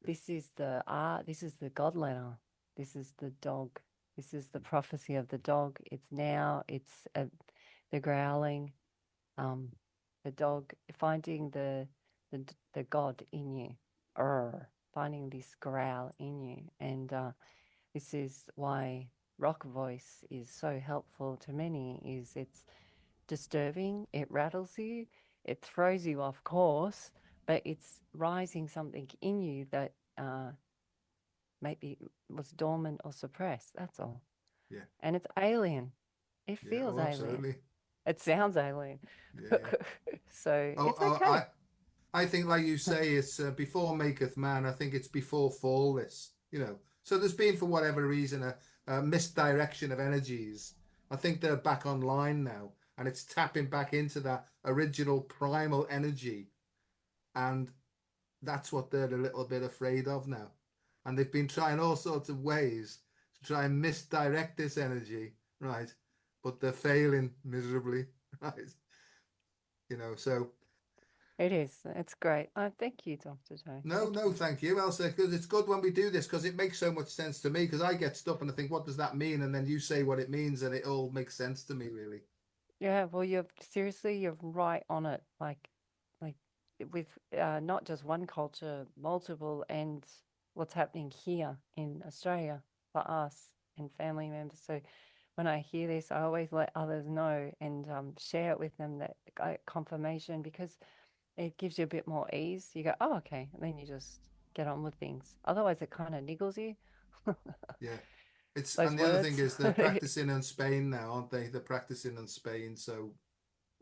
This is the God letter. This is the dog. This is the prophecy of the dog. It's now. It's the growling. Um, the dog finding the God in you, or finding this growl in you, and this is why rock voice is so helpful to many. Is it's disturbing, it rattles you, it throws you off course, but it's rising something in you that maybe was dormant or suppressed. That's all. Yeah. And it's alien. It Yeah. feels Oh, alien. absolutely. It sounds alien. Yeah. Yeah. So Oh, it's oh, okay. I think, like you say, it's before maketh man. I think it's before fall. This, you know. So there's been, for whatever reason, a misdirection of energies. I think they're back online now, and it's tapping back into that original primal energy, and that's what they're a little bit afraid of now. And they've been trying all sorts of ways to try and misdirect this energy, right? But they're failing miserably, right? You know, so. It is. It's great. Thank you, Dr. Joe. No, Thank no, you. thank you, Elsa, because it's good when we do this because it makes so much sense to me because I get stuff and I think, what does that mean? And then you say what it means and it all makes sense to me, really. Yeah, well, you're right on it. Like with not just one culture, multiple, and what's happening here in Australia for us and family members. So when I hear this, I always let others know and share it with them that confirmation because it gives you a bit more ease. You go, oh, okay, and then you just get on with things. Otherwise, it kind of niggles you. Yeah. It's Those and the other thing words. is they're practicing in Spain now, aren't they? They're practicing in Spain. So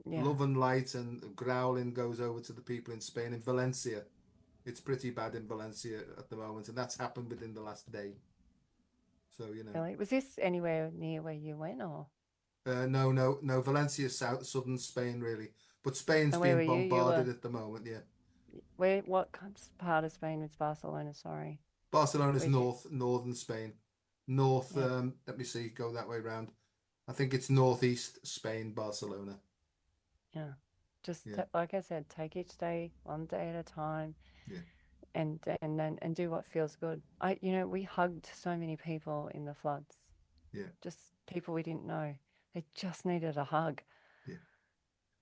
Yeah. love and light and growling goes over to the people in Spain in Valencia. It's pretty bad in Valencia at the moment, and that's happened within the last day. So, you know. Really? Was this anywhere near where you went, or No, no, no. Valencia, southern Spain, really. But Spain's and where being were you? You bombarded were at the moment. Yeah. where? What part of Spain was Barcelona? Sorry, Barcelona's where'd you? northern Spain. North, Yeah, let me see, go that way round. I think it's northeast Spain, Barcelona. yeah. Just Yeah, like I said, take each day one day at a time, yeah, and do what feels good. We hugged so many people in the floods, yeah, just people we didn't know. They just needed a hug. yeah,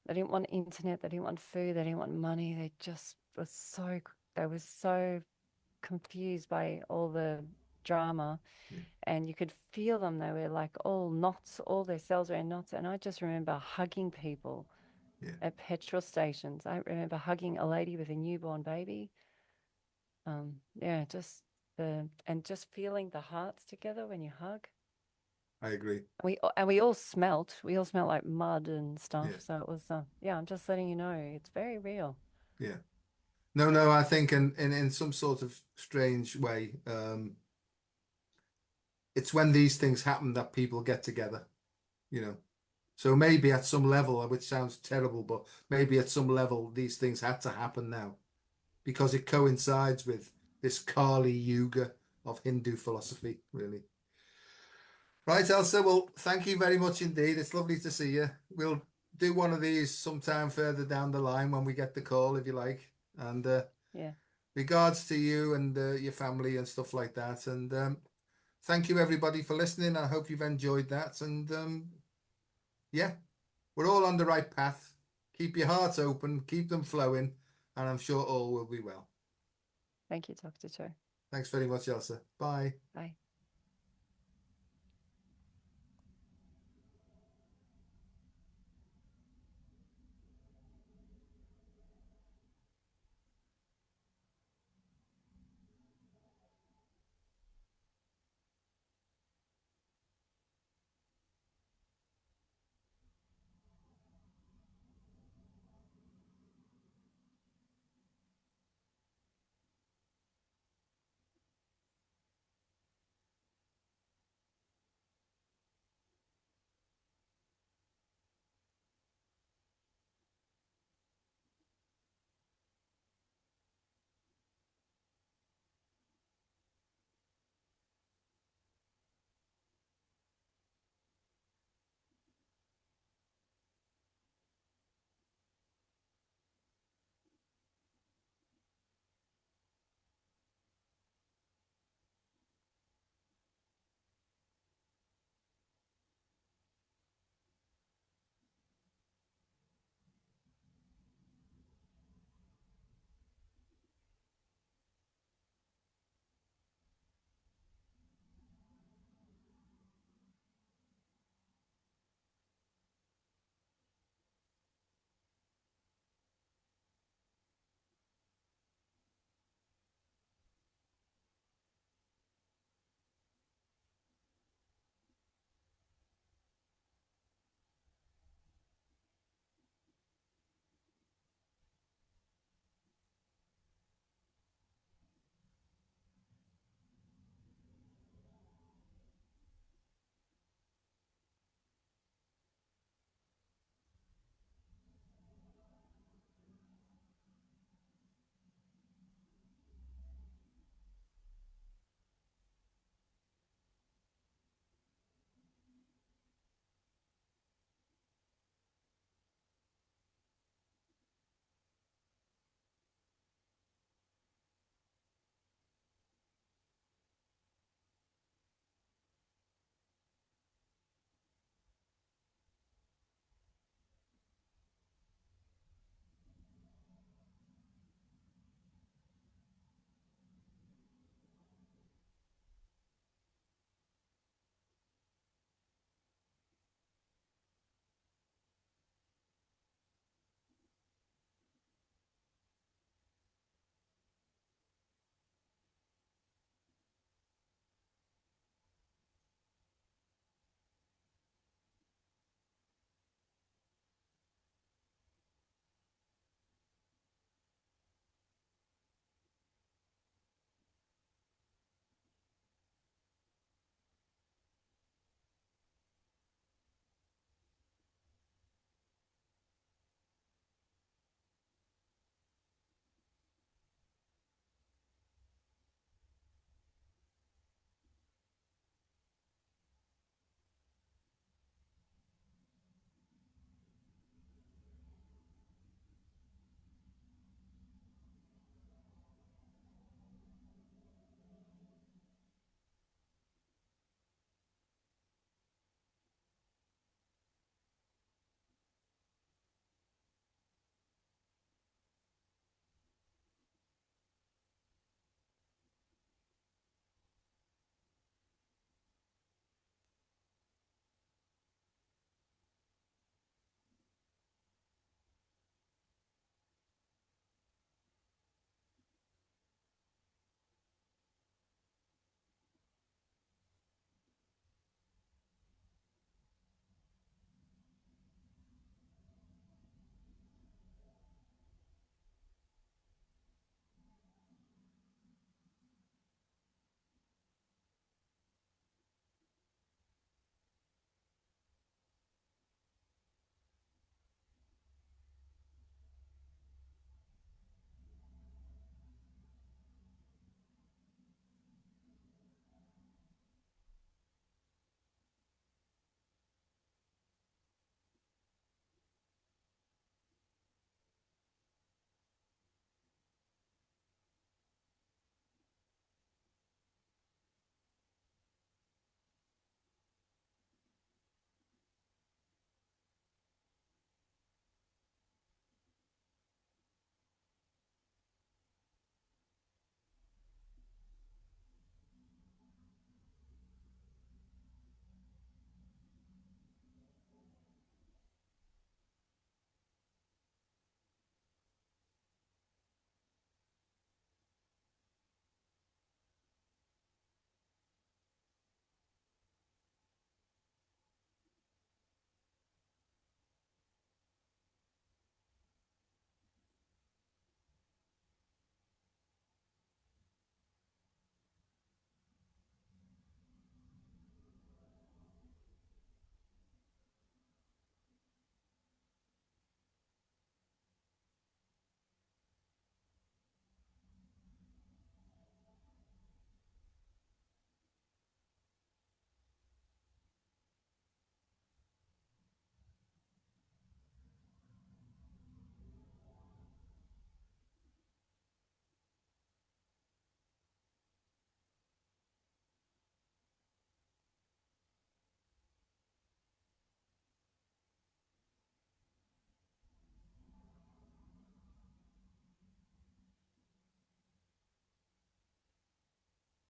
They didn't want internet. They didn't want food. They didn't want money. They were so confused by all the drama, yeah, and you could feel them. They were like all knots, all their cells were in knots. And I just remember hugging people yeah. at petrol stations. I remember hugging a lady with a newborn baby. Yeah, just feeling the hearts together when you hug. I agree. We all smelt. We all smelt like mud and Yeah, stuff. So it was. Yeah, I'm just letting you know it's very real. yeah. No, no, I think in some sort of strange way, it's when these things happen that people get together, you know. So maybe at some level, which sounds terrible, but maybe at some level, these things had to happen now because it coincides with this Kali Yuga of Hindu philosophy, really. Right, Elsa. Well, thank you very much indeed. It's lovely to see you. We'll do one of these sometime further down the line when we get the call, if you like. And Yeah. regards to you and your family and stuff like that. And thank you everybody for listening. I hope you've enjoyed that. And yeah, we're all on the right path. Keep your hearts open, keep them flowing, and I'm sure all will be well. Thank you, Dr. Joe. Thanks very much, Elsa. Bye. Bye.